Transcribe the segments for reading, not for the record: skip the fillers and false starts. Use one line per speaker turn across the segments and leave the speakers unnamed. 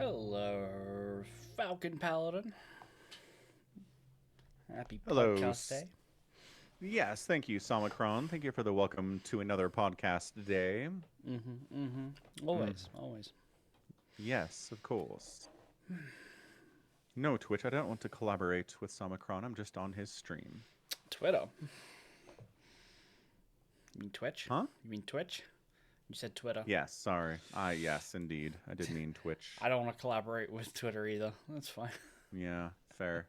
Hello, Falcon Paladin. Happy
Hello.
podcast day.
Yes, thank you, Somicron. Thank you for the welcome to another podcast today. Mm,
Always, always.
yes, of course. No, Twitch, I don't want to collaborate with Somicron. I'm just on his stream.
Twitter. You mean Twitch?
Huh?
You mean Twitch? You said Twitter.
Yes, sorry. Yes, indeed. I did mean Twitch.
I don't want to collaborate with Twitter either. That's fine.
Yeah, fair.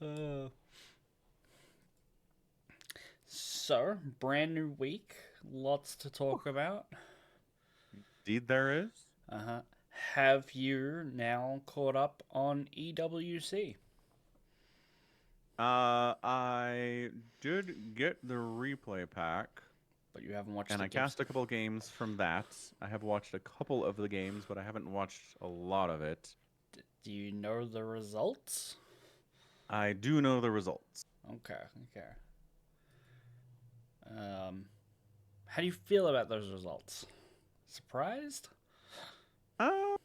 Uh, so, brand new week. Lots to talk about.
Indeed, there is.
Uh-huh. Have you now caught up on EWC?
I did get the replay pack,
But you haven't watched
and
the
I
games?
cast a couple games from that. I have watched a couple of the games, but I haven't watched a lot of it.
Do you know the results?
I do know the results.
Okay, okay. How do you feel about those results? Surprised?
Uh,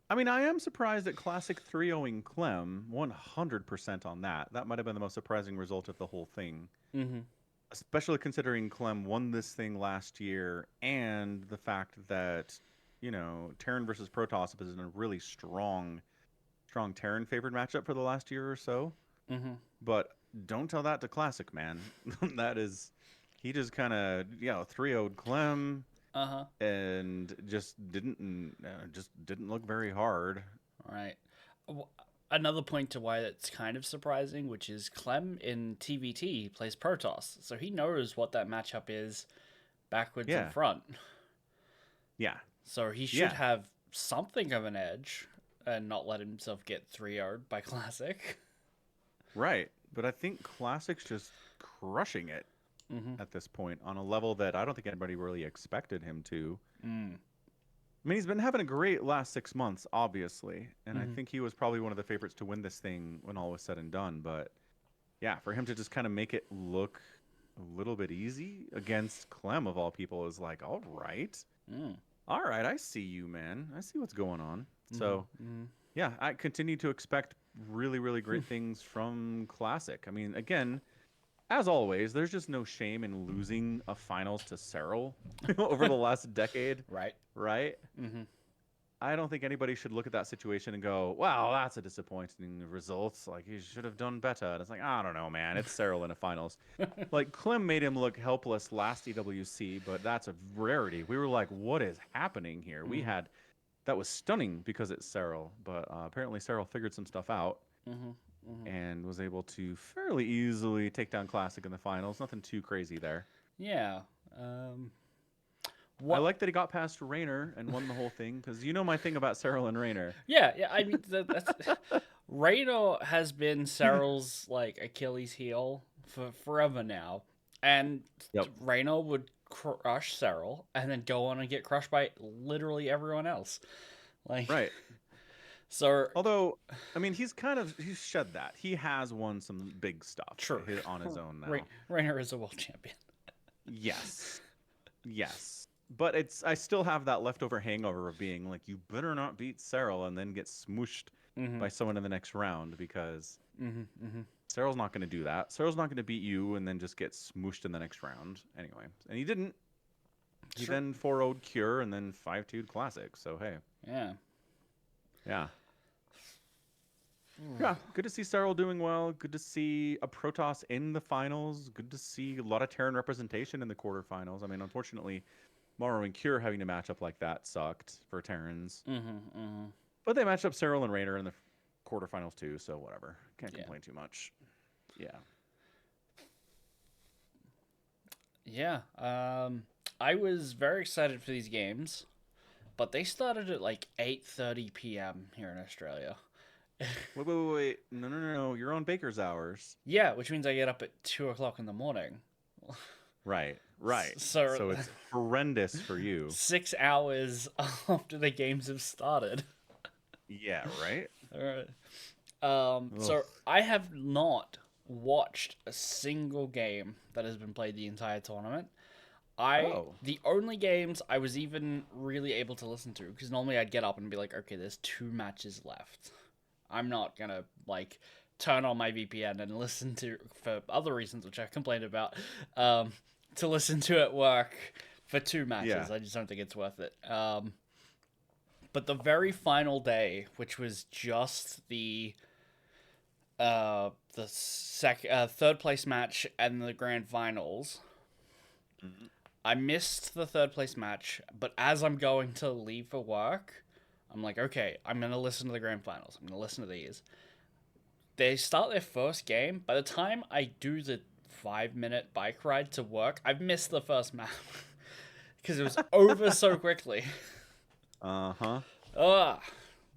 I mean, I am surprised at Classic 3-0ing Clem, 100% on that. That might have been the most surprising result of the whole thing.
Mm-hmm.
Especially considering Clem won this thing last year, and the fact that, Terran versus Protoss has been a really strong Terran favored matchup for the last year or so.
Mm-hmm.
But don't tell that to Classic, man. That is, he just kind of, 3-0'd Clem
Uh-huh.
and just didn't look very hard.
Right. Another point to why that's kind of surprising, which is Clem in TVT plays Protoss, so he knows what that matchup is backwards and
Yeah,
front.
yeah,
So he should
yeah,
have something of an edge and not let himself get 3-0'd by Classic.
right. But I think Classic's just crushing it
Mm-hmm.
at this point on a level that I don't think anybody really expected him to.
Mm.
I mean, he's been having a great last 6 months, obviously, and I
Mm-hmm.
think he was probably one of the favorites to win this thing when all was said and done. But yeah, for him to just kind of make it look a little bit easy against Clem of all people is like,
Mm.
all right, I see you, man. I see what's going on. So
Mm-hmm.
yeah, I continue to expect really, really great things from Classic. I mean, again, as always, there's just no shame in losing a finals to Cyril over the last decade,
Right.
right?
Mm-hmm.
I don't think anybody should look at that situation and go, "Wow, that's a disappointing result. Like he should have done better." And it's like, I don't know, man. It's Cyril in a finals. Like Clem made him look helpless last EWC, but that's a rarity. We were like, "What is happening here?" We
Mm-hmm.
had that was stunning because it's Cyril, but apparently Cyril figured some stuff out
Mm-hmm. Mm-hmm.
and was able to fairly easily take down Classic in the finals. Nothing too crazy there.
Yeah. Um,
I
what?
like that he got past Rayner and won the whole thing because you know my thing about Cyril and Rayner.
Yeah, yeah. I mean, that's Rado has been Cyril's like Achilles heel for forever now, and
Yep.
Reno would crush Cyril and then go on and get crushed by literally everyone else. Like,
Right.
so
Although, I mean, he's shed that. He has won some big stuff
true.
on his own now.
Rainer is a world champion.
Yes. Yes. But I still have that leftover hangover of being like, you better not beat Cyril and then get smooshed
Mm-hmm.
by someone in the next round because
Mm-hmm. Mm-hmm.
Cyril's not going to do that. Cyril's not going to beat you and then just get smooshed in the next round anyway. And he didn't. He
Sure.
then 4-0'd Cure and then 5-2'd Classic. So, hey.
Yeah.
Yeah. Yeah, good to see Cyril doing well. Good to see a Protoss in the finals. Good to see a lot of Terran representation in the quarterfinals. I mean, unfortunately, Morrow and Cure having to match up like that sucked for Terrans.
Mm-hmm. Mm-hmm.
But they matched up Cyril and Rayner in the quarterfinals too, so whatever. Can't
Yeah.
complain too much. Yeah.
Yeah. I was very excited for these games, but they started at like 8:30 p.m. here in Australia.
Wait. No. You're on Baker's hours.
Yeah, which means I get up at 2 o'clock in the morning.
Right.
So
So it's horrendous for you.
6 hours after the games have started.
Yeah, right?
Alright.
Ugh.
So I have not watched a single game that has been played the entire tournament.
Oh,
The only games I was even really able to listen to, because normally I'd get up and be like, okay, there's 2 matches left. I'm not gonna like turn on my VPN and listen to, for other reasons which I complained about, um, to listen to at work for 2 matches.
yeah.
I just don't think it's worth it. But the very final day, which was just third place match and the grand finals,
Mhm.
I missed the third place match, but as I'm going to leave for work, I'm like, okay, I'm gonna listen to the grand finals. I'm gonna listen to these. They start their first game. By the time I do the 5 minute bike ride to work, I've missed the first map because it was over so quickly.
Uh-huh.
Ugh,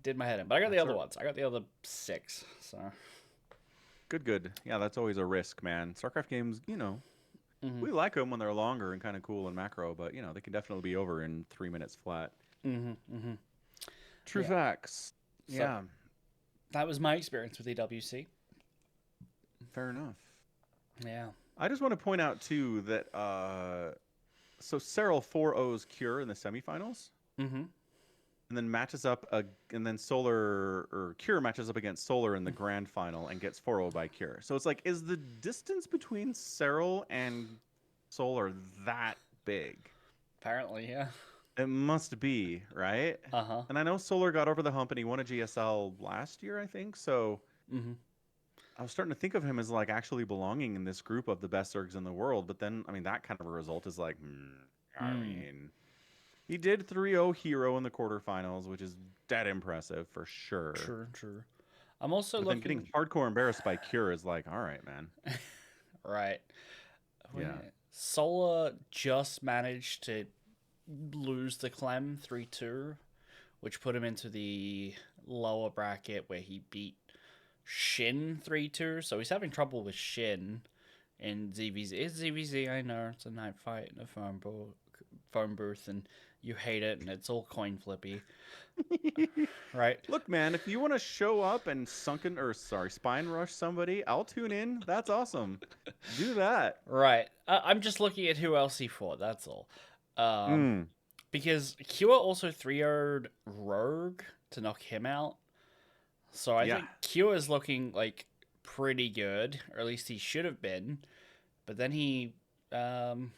did my head in. But I got the
That's
other
a
ones. I got the other 6. So,
good. Yeah, that's always a risk, man. StarCraft games,
mhm,
we like them when they're longer and kind of cool and macro, but they can definitely be over in 3 minutes flat.
mhm, mhm.
True
Yeah.
facts.
So
Yeah,
that was my experience with EWC.
fair enough.
Yeah.
I just want to point out too that so Cyril 4-0's Cure in the semifinals,
Mhm.
and then and then Solar or Cure matches up against Solar in the grand final and gets 4-0 by Cure. So it's like, is the distance between Cyril and Solar that big?
Apparently, yeah.
It must be, right?
Uh huh.
And I know Solar got over the hump and he won a GSL last year, I think. So
Mhm.
I was starting to think of him as like actually belonging in this group of the best Zergs in the world. But then, I mean, that kind of a result is like, I
Mm.
mean, he did 3-0 Hero in the quarterfinals, which is dead impressive for sure.
True. True. I'm also
But then getting
looking.
hardcore embarrassed by Cure is like, all right, man.
Right.
Yeah.
Solar just managed to lose the Clem 3-2, which put him into the lower bracket where he beat Shin 3-2. So he's having trouble with Shin in ZVZ. It's ZVZ, I know. It's a night fight in a phone booth, and you hate it, and it's all coin flippy, right?
Look, man, if you want to show up and spine rush somebody, I'll tune in. That's awesome. Do that.
Right. I'm just looking at who else he fought, that's all. Um,
Mm.
because Kua also 3-0'd Rogue to knock him out. So I
Yeah.
think Kua is looking like pretty good, or at least he should have been. But then he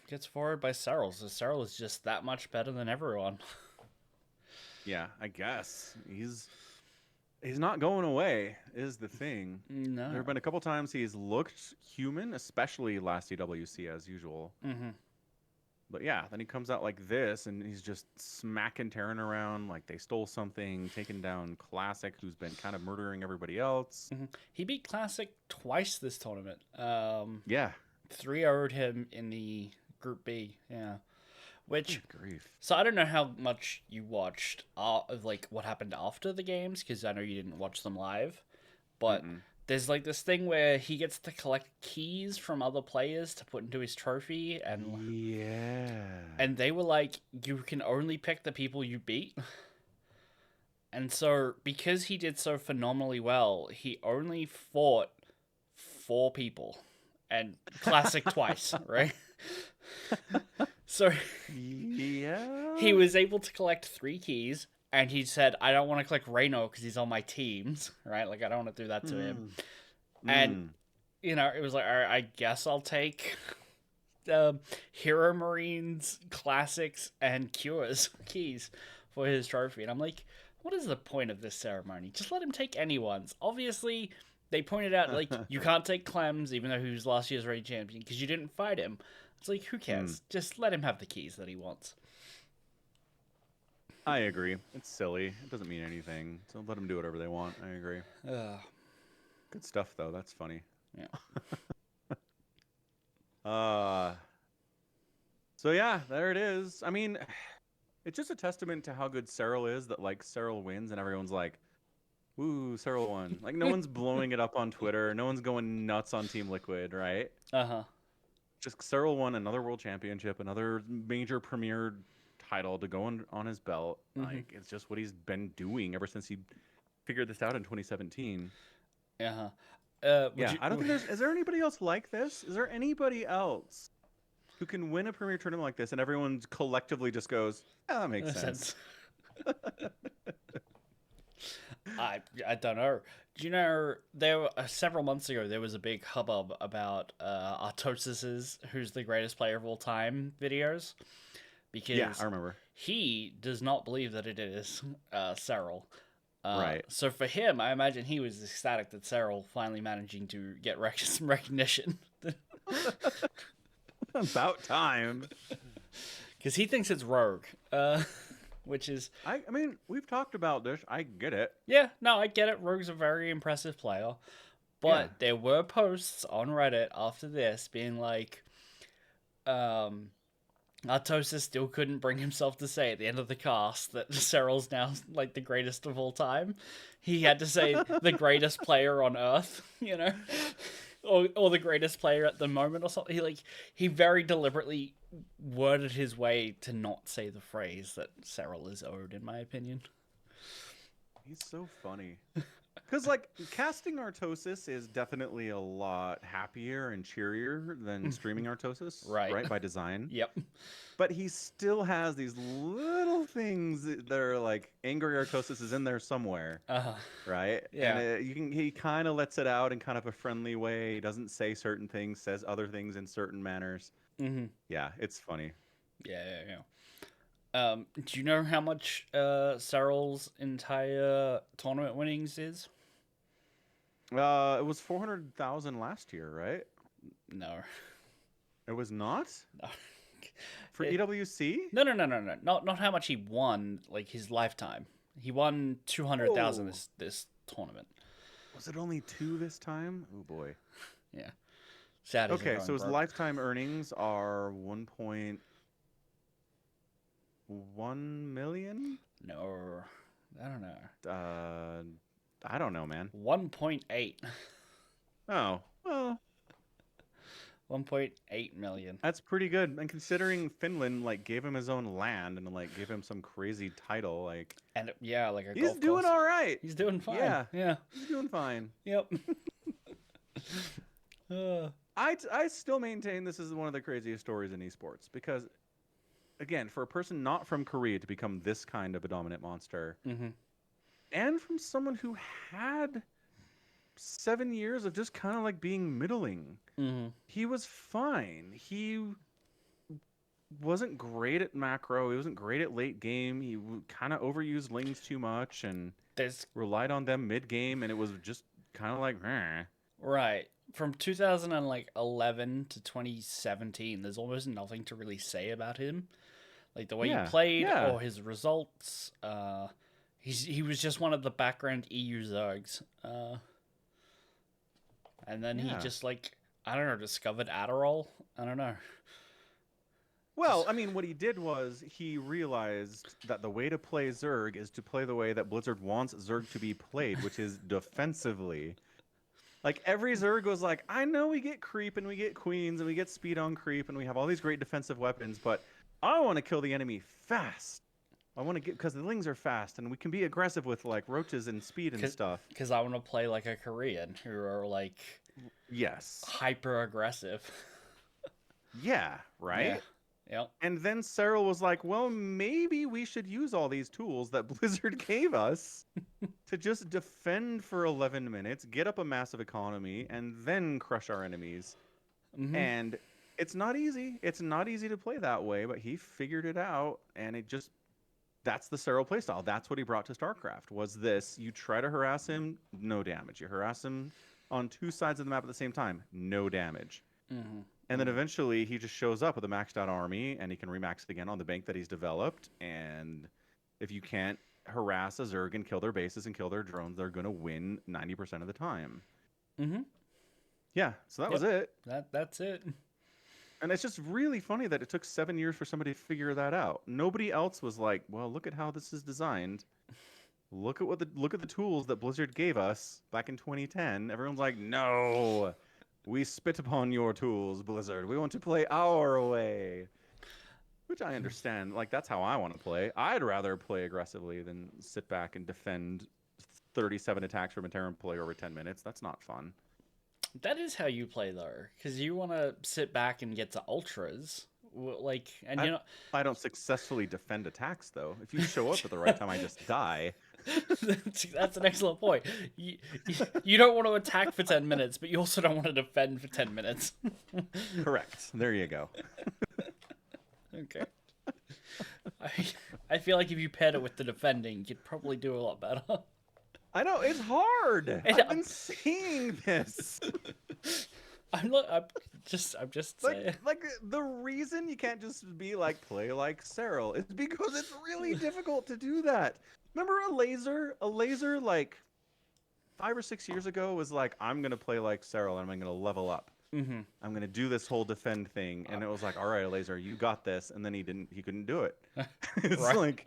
gets forward by Cyril, so Cyril is just that much better than everyone.
Yeah, I guess. He's not going away, is the thing. There
No.
have been a couple times he's looked human, especially last EWC as usual.
Mm-hmm.
But yeah, then he comes out like this and he's just smacking Terran around like they stole something, taking down Classic, who's been kind of murdering everybody else.
Mm-hmm. He beat Classic twice this tournament.
Yeah.
3-0'd him in the Group B, yeah. Which,
Good grief.
so I don't know how much you watched of like what happened after the games, because I know you didn't watch them live. But
Mm-mm.
there's like this thing where he gets to collect keys from other players to put into his trophy,
Yeah.
and they were like, you can only pick the people you beat. And so because he did so phenomenally well, he only fought 4 people and Classic twice, right? So
Yeah.
he was able to collect 3 keys, and he said, I don't want to collect Reno because he's on my teams, right? Like, I don't want to do that to him.
Mm.
And,
Mm.
it was like, all right, I guess I'll take Hero Marines, Classics, and Cures keys for his trophy. And I'm like, what is the point of this ceremony? Just let him take anyone's. Obviously, they pointed out, like, you can't take Clem's, even though he was last year's reigning champion, because you didn't fight him. It's like, who cares? Just let him have the keys that he wants.
I agree. It's silly. It doesn't mean anything. So let them do whatever they want. I agree.
Uh,
Good stuff, though. That's funny.
yeah.
Uh, so yeah, there it is. I mean, it's just a testament to how good Cyril is that like Cyril wins and everyone's like, "Ooh, Cyril won!" Like no one's blowing it up on Twitter. No one's going nuts on Team Liquid, right?
Uh-huh.
Just Cyril won another world championship, another major premier title to go on his belt.
Mm-hmm.
Like it's just what he's been doing ever since he figured this out in 2017.
Uh-huh.
Yeah, I don't think is there anybody else like this? Is there anybody else who can win a premier tournament like this, and everyone collectively just goes, "Ah, that makes sense."
I don't know. Do you know there were, several months ago there was a big hubbub about Artosis's "Who's the greatest player of all time" videos
Yeah, I
because
remember.
he does not believe that it is Cyril.
Right.
So for him, I imagine he was ecstatic that Cyril finally managing to get some recognition
About time.
because he thinks it's Rogue, which is
I mean, we've talked about this. I get it.
yeah, no, I get it. Rogue's a very impressive player, but
Yeah.
there were posts on Reddit after this being like, Artosis still couldn't bring himself to say at the end of the cast that Cyril's now like the greatest of all time. He had to say the greatest player on Earth, you know, or the greatest player at the moment or something. He very deliberately worded his way to not say the phrase that Cyril is owed, in my opinion.
He's so funny. Because, like, casting Artosis is definitely a lot happier and cheerier than streaming Artosis,
Right.
by design.
Yep.
But he still has these little things that are like angry Artosis is in there somewhere, right?
Yeah.
And he kind of lets it out in kind of a friendly way. He doesn't say certain things, says other things in certain manners.
Mm-hmm.
Yeah, it's funny.
Yeah. Do you know how much Cyril's entire tournament winnings is?
It was 400,000 last year, right?
No.
It was not
No.
for EWC.
No. Not how much he won, like his lifetime. He won 200,000 this tournament.
Was it only 2 this time? Oh boy.
Yeah. Sad.
Okay, so his lifetime earnings are 1.1 million.
No, I don't know.
I don't know, man.
1.8.
Oh, well,
1.8 million.
that's pretty good. And considering Finland like gave him his own land and like gave him some crazy title, like
And yeah, like a
he's
golf
doing
course.
all right.
He's doing fine.
Yeah. He's doing fine.
Yep.
I still maintain this is one of the craziest stories in esports because, again, for a person not from Korea to become this kind of a dominant monster, and from someone who had 7 years of just kind of like being middling, he was fine. He wasn't great at macro. He wasn't great at late game. He kind of overused Lings too much and relied on them mid game, and it was just kind of like,
right. From 2011 to 2017, there's almost nothing to really say about him. Like the way he played or his results. He was just one of the background EU Zergs. And then he just like, I don't know, discovered Adderall? I don't know.
Well, I mean, what he did was he realized that the way to play Zerg is to play the way that Blizzard wants Zerg to be played, which is defensively. Like, every Zerg was like, I know we get creep and we get queens and we get speed on creep and we have all these great defensive weapons, but I want to kill the enemy fast. I want to get, because the Lings are fast and we can be aggressive with like roaches and speed and stuff.
Because I want to play like a Korean who are like, hyper aggressive.
Yeah, right?
Yep.
And then Cyril was like, well, maybe we should use all these tools that Blizzard gave us to just defend for 11 minutes, get up a massive economy, and then crush our enemies. And it's not easy. It's not easy to play that way, but he figured it out, and that's the Cyril playstyle. That's what he brought to StarCraft, was this. You try to harass him, no damage. You harass him on 2 sides of the map at the same time, no damage. And then eventually he just shows up with a maxed out army and he can remax it again on the bank that he's developed. And if you can't harass a Zerg and kill their bases and kill their drones, they're going to win 90% of the time. Yeah, so that was it.
That's it.
And it's just really funny that it took 7 years for somebody to figure that out. Nobody else was like, well, look at how this is designed. Look at the tools that Blizzard gave us back in 2010. Everyone's like, no. We spit upon your tools, Blizzard. We want to play our way. Which I understand. Like, that's how I want to play. I'd rather play aggressively than sit back and defend 37 attacks from a Terran player over 10 minutes. That's not fun.
That is how you play though, because you want to sit back and get to ultras, like, and
I
you know,
I don't successfully defend attacks though. If you show up at the right time, I just die.
that's an excellent point. You don't want to attack for 10 minutes, but you also don't want to defend for 10 minutes.
Correct. There you go.
Okay. I, I feel like if you paired it with the defending, you'd probably do a lot better.
I know it's hard.
And
I've been seeing this.
I'm not. I'm just saying.
Like the reason you can't just be like play like Cyril is because it's really difficult to do that. Remember a laser? A laser like 5 or 6 years ago was like, I'm gonna play like Cyril and I'm gonna level up.
Mm-hmm.
I'm gonna do this whole defend thing, and it was like, all right, laser, you got this, and then he couldn't do it. It's
Right.
like,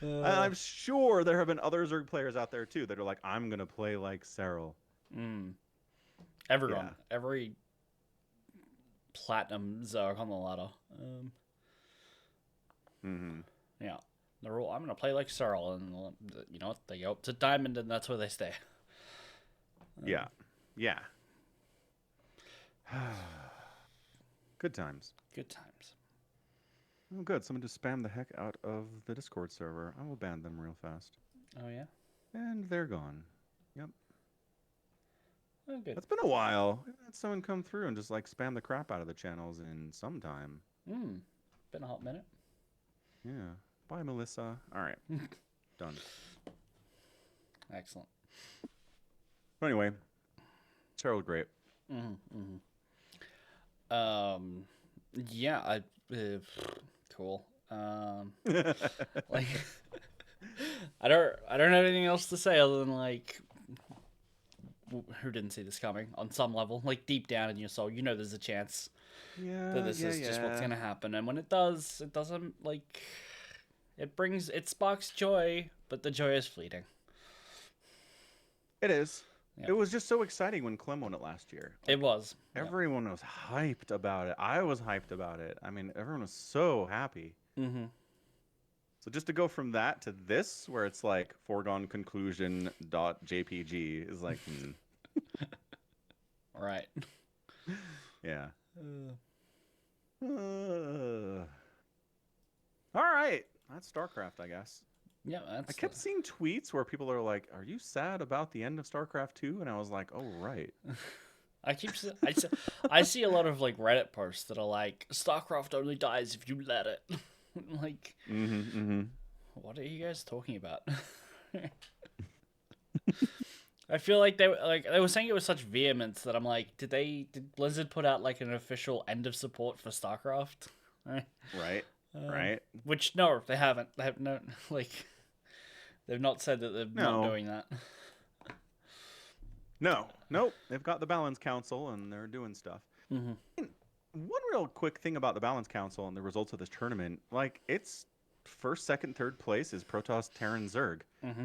I'm sure there have been other Zerg players out there too that are like, I'm gonna play like Cyril.
Everyone,
Yeah.
every platinum Zerg on the ladder. Yeah, they're all. I'm gonna play like Cyril, and you know what? They go up to diamond, and that's where they stay.
Yeah. Yeah. Good times.
Good times.
Oh, good. Someone just spammed the heck out of the Discord server. I will ban them real fast.
Oh yeah.
And they're gone. Yep.
Oh good.
It's been a while. I had someone come through and just like spam the crap out of the channels in some time.
Been a hot minute.
Yeah. Bye, Melissa. All right. Done.
Excellent.
But anyway, Cheryl, great.
Yeah. Cool. Like, I don't have anything else to say other than like, who didn't see this coming on some level? Like deep down in your soul, you know there's a chance that this is just what's gonna happen, and when it does, it doesn't like. It sparks joy, but the joy is fleeting.
It is.
Yeah.
It was just so exciting when Clem won it last year.
It was.
Everyone was hyped about it. I was hyped about it. I mean, everyone was so happy. So just to go from that to this, where it's like foregone conclusion .jpg is like,
Right.
Yeah. All right. That's StarCraft, I guess.
Yeah,
I kept seeing tweets where people are like, "Are you sad about the end of StarCraft 2?" And I was like, "Oh, right."
I see a lot of like Reddit posts that are like, StarCraft only dies if you let it. Like, what are you guys talking about? I feel like they were saying it with such vehemence that I'm like, did Blizzard put out like an official end of support for StarCraft?
Right. Right.
Which no, they haven't. They have no like. They've not said that they're not doing that.
No. Nope. They've got the Balance Council and they're doing stuff. One real quick thing about the Balance Council and the results of this tournament, like it's first, second, third place is Protoss, Terran, Zerg,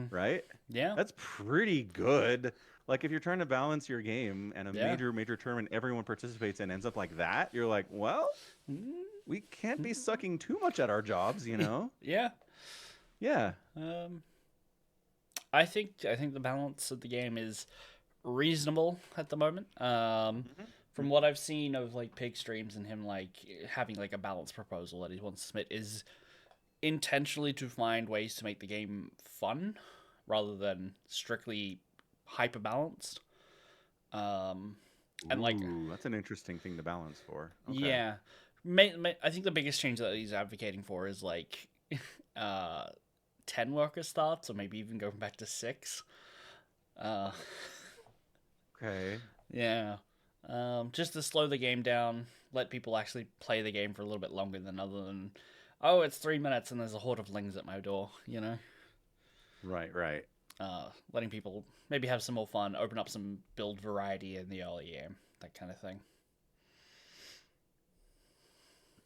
right?
Yeah.
That's pretty good. Like if you're trying to balance your game and a major tournament everyone participates in ends up like that, you're like, well, we can't be sucking too much at our jobs, you know?
Yeah.
Yeah.
I think the balance of the game is reasonable at the moment. From what I've seen of like Pig streams and him like having like a balanced proposal that he wants to submit is intentionally to find ways to make the game fun rather than strictly hyper balanced. And like
that's an interesting thing to balance for. Okay.
Yeah, I think the biggest change that he's advocating for is like 10 worker starts, or maybe even going back to 6.
Okay.
Yeah. Just to slow the game down, let people actually play the game for a little bit longer than other than, oh, it's 3 minutes and there's a horde of lings at my door, you know?
Right.
Letting people maybe have some more fun, open up some build variety in the early game, that kind of thing.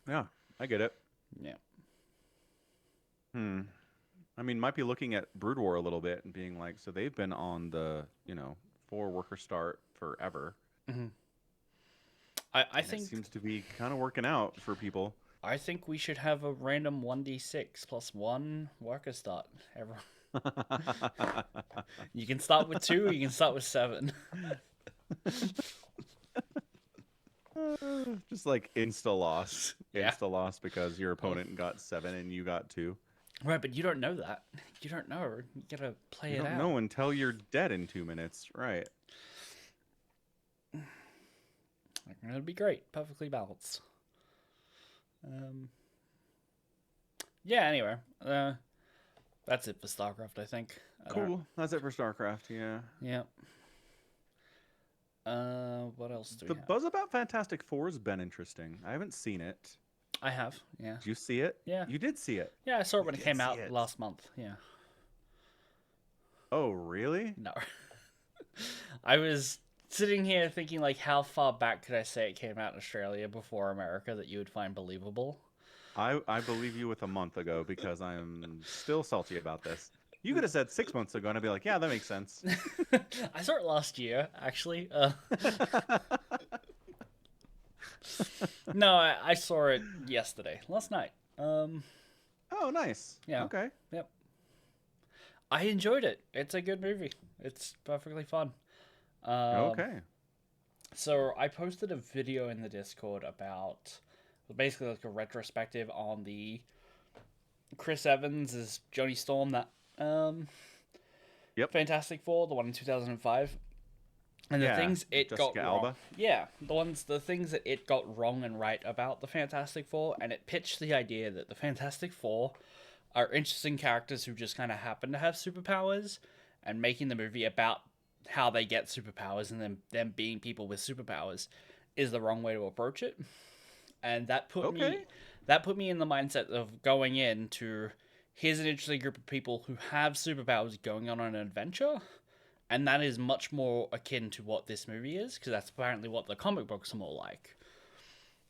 Yeah, I get it.
Yeah.
I mean, might be looking at Brood War a little bit and being like, so they've been on the, 4-worker start forever.
I think
it seems to be kind of working out for people.
I think we should have a random 1d6 plus 1 worker start. You can start with 2, or you can start with 7.
Just like insta loss.
Yeah.
Insta loss because your
Oh.
opponent got 7 and you got 2.
Right, but you don't know that. You don't know. You gotta play
You
it
don't
out.
know until you're dead in 2 minutes. Right.
It'll be great. Perfectly balanced. Um, yeah, anyway. That's it for StarCraft, I think. I don't...
Cool. That's it for StarCraft. Yeah.
Yeah. What else do we
The
have?
buzz about Fantastic Four has been interesting. I haven't seen it.
I have, yeah.
Did you see it?
Yeah.
You did see it.
Yeah, I saw it
You
when it
did
came
see
out
it.
last month. Yeah.
Oh, really?
No. I was sitting here thinking, like, how far back could I say it came out in Australia before America that you would find believable?
I believe you with a month ago because I'm still salty about this. You could have said 6 months ago and I'd be like, yeah, that makes sense.
I saw it last year, actually. No, I saw it yesterday, last night.
Oh, nice.
Yeah.
Okay.
Yep. I enjoyed it. It's a good movie. It's perfectly fun.
Okay.
So I posted a video in the Discord about basically like a retrospective on the Chris Evans as Johnny Storm, that
Yep.
Fantastic Four, the one in 2005. And the
Yeah,
things it got
Jessica
wrong.
Alba.
Yeah, the things that it got wrong and right about the Fantastic Four, and it pitched the idea that the Fantastic Four are interesting characters who just kind of happen to have superpowers, and making the movie about how they get superpowers and then them being people with superpowers is the wrong way to approach it. And
Okay.
that put me in the mindset of going into, here's an interesting group of people who have superpowers going on an adventure, and that is much more akin to what this movie is, because that's apparently what the comic books are more like.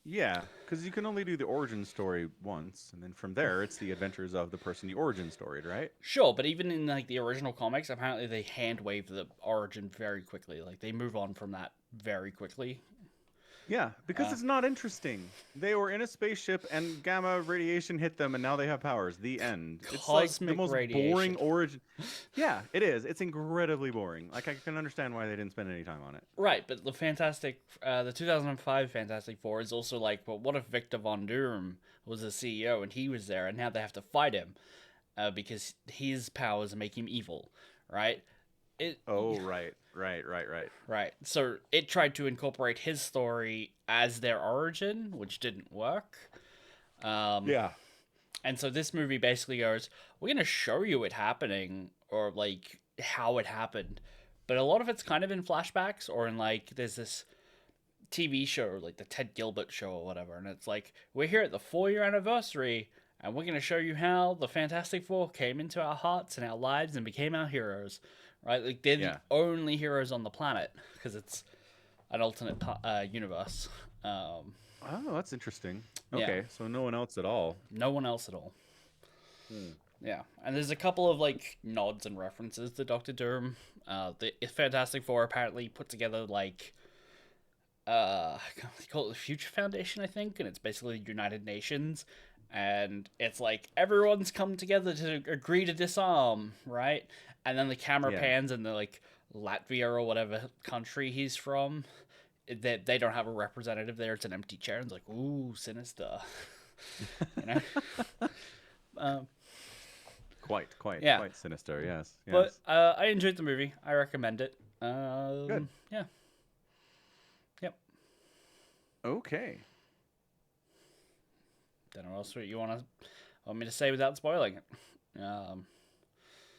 Yeah, because you can only do the origin story once, and then from there, it's the adventures of the person you origin storied, right?
Sure, but even in like the original comics, apparently they hand wave the origin very quickly. Like they move on from that very quickly.
Yeah, because
Uh,
it's not interesting. They were in a spaceship and gamma radiation hit them and now they have powers. The end. It's like the
Cosmic
most
radiation.
boring origin. Yeah, it is. It's incredibly boring. Like I can understand why they didn't spend any time on it.
Right, but the 2005 Fantastic Four is also like, well, what if Victor Von Doom was the CEO and he was there, and now they have to fight him because his powers make him evil, right? It
Oh, right.
Right. So it tried to incorporate his story as their origin, which didn't work.
Yeah.
And so this movie basically goes, we're going to show you it happening, or like how it happened. But a lot of it's kind of in flashbacks, or in like, there's this TV show, like the Ted Gilbert show or whatever. And it's like, we're here at the 4-year anniversary, and we're going to show you how the Fantastic Four came into our hearts and our lives and became our heroes. Right? Like, they're
Yeah.
the only heroes on the planet, because it's an alternate universe.
Oh, that's interesting.
Yeah.
Okay, so no one else at all.
No one else at all.
Hmm.
Yeah, and there's a couple of like nods and references to Doctor Doom. The Fantastic Four apparently put together like they call it the Future Foundation, I think, and it's basically the United Nations, and it's like everyone's come together to agree to disarm, right? And then the camera
Yeah.
pans and the like Latvia or whatever country he's from. They don't have a representative there. It's an empty chair. And it's like, ooh, sinister. You know.
Quite
Yeah.
quite sinister, yes.
But
Yes.
I enjoyed the movie. I recommend it.
Good.
Yeah. Yep.
Okay.
Don't know what else you want me to say without spoiling it.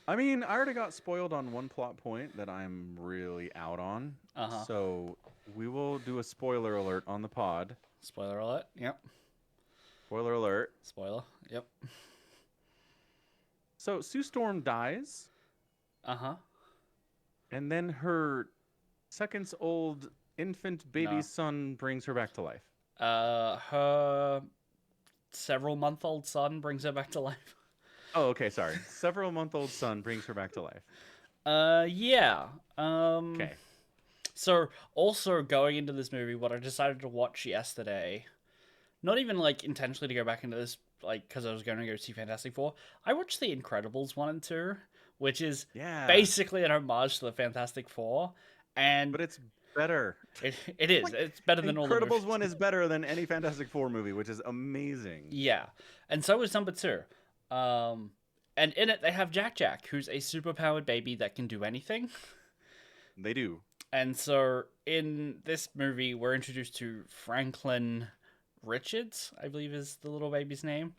I mean, I already got spoiled on one plot point that I'm really out on.
Uh-huh.
So we will do a spoiler alert on the pod.
Spoiler alert. Yep.
Spoiler alert.
Spoiler. Yep.
So Sue Storm dies,
Uh-huh.
and then her seconds-old infant baby
No.
son brings her back to life.
Her several-month-old son brings her back to life.
Oh, okay, sorry. Several-month-old son brings her back to life.
Yeah.
Okay.
So, also going into this movie, what I decided to watch yesterday, not even like intentionally to go back into this, like because I was going to go see Fantastic Four, I watched The Incredibles 1 and 2, which is
Yeah,
basically an homage to the Fantastic Four, and
but it's better.
it is.
Like,
It's better than all the
Incredibles
movies.
1 is better than any Fantastic Four movie, which is amazing.
Yeah, and so is number two. Um, and in it they have Jack Jack, who's a superpowered baby that can do anything.
They do.
And so in this movie, we're introduced to Franklin Richards, I believe is the little baby's name.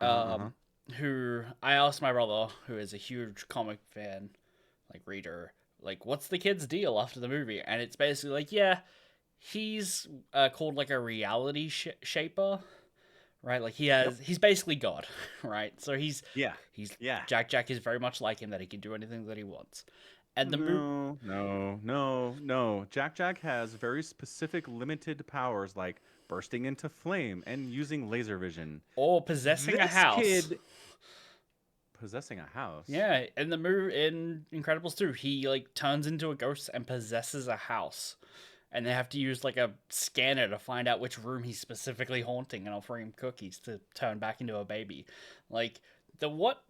Uh-huh, uh-huh.
Um, who I asked my brother, who is a huge comic fan, like reader, like, what's the kid's deal after the movie? And it's basically like, yeah, he's called like a reality shaper, right? Like
Yep.
he's basically God, right? So
Yeah.
he's
Yeah.
Jack Jack is very much like him, that he can do anything that he wants. And the movie,
No, no, no, no. Jack Jack has very specific limited powers like bursting into flame and using laser vision.
or possessing a
This
house.
kid possessing a house.
Yeah, in the movie in Incredibles 2, he like turns into a ghost and possesses a house. And they have to use like a scanner to find out which room he's specifically haunting and offering him cookies to turn back into a baby. Like the what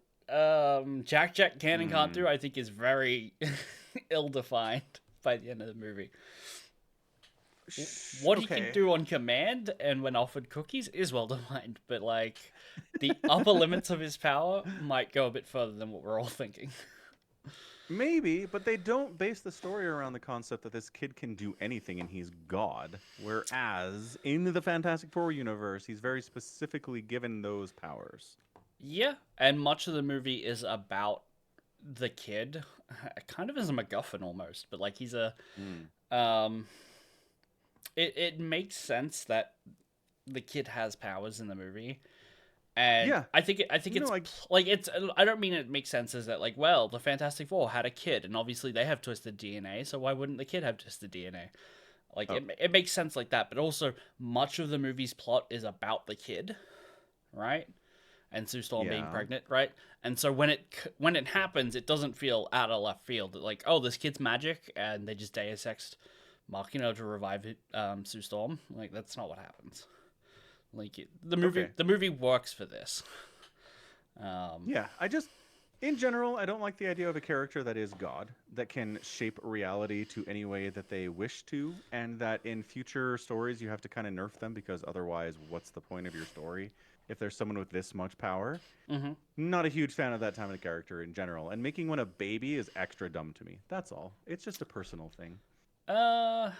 Jack Jack can and can't
Hmm.
do, I think is very ill defined by the end of the movie. What he can
Okay.
do on command and when offered cookies is well defined, but like the upper limits of his power might go a bit further than what we're all thinking.
Maybe, but they don't base the story around the concept that this kid can do anything and he's God. Whereas in the Fantastic Four universe, he's very specifically given those powers.
Yeah, and much of the movie is about the kid, kind of as a MacGuffin almost, but like he's a
Hmm.
um. It makes sense that the kid has powers in the movie, and
Yeah.
I think
No,
it's
I
like it's I don't mean it makes sense as that like, well, the Fantastic Four had a kid and obviously they have twisted DNA, so why wouldn't the kid have twisted DNA? Like
oh,
it makes sense like that, but also much of the movie's plot is about the kid, right? And Sue Storm being
yeah.
pregnant, right? And so when it happens, it doesn't feel out of left field. Like, oh, this kid's magic, and they just Deus Ex Machina to revive it, Sue Storm. Like that's not what happens. Like
Okay.
the movie works for this. Um,
Yeah, in general, I don't like the idea of a character that is God, that can shape reality to any way that they wish to, and that in future stories you have to kind of nerf them because otherwise, what's the point of your story if there's someone with this much power?
mm-hmm.
Not a huge fan of that type of character in general, and making one a baby is extra dumb to me. That's all. It's just a personal thing.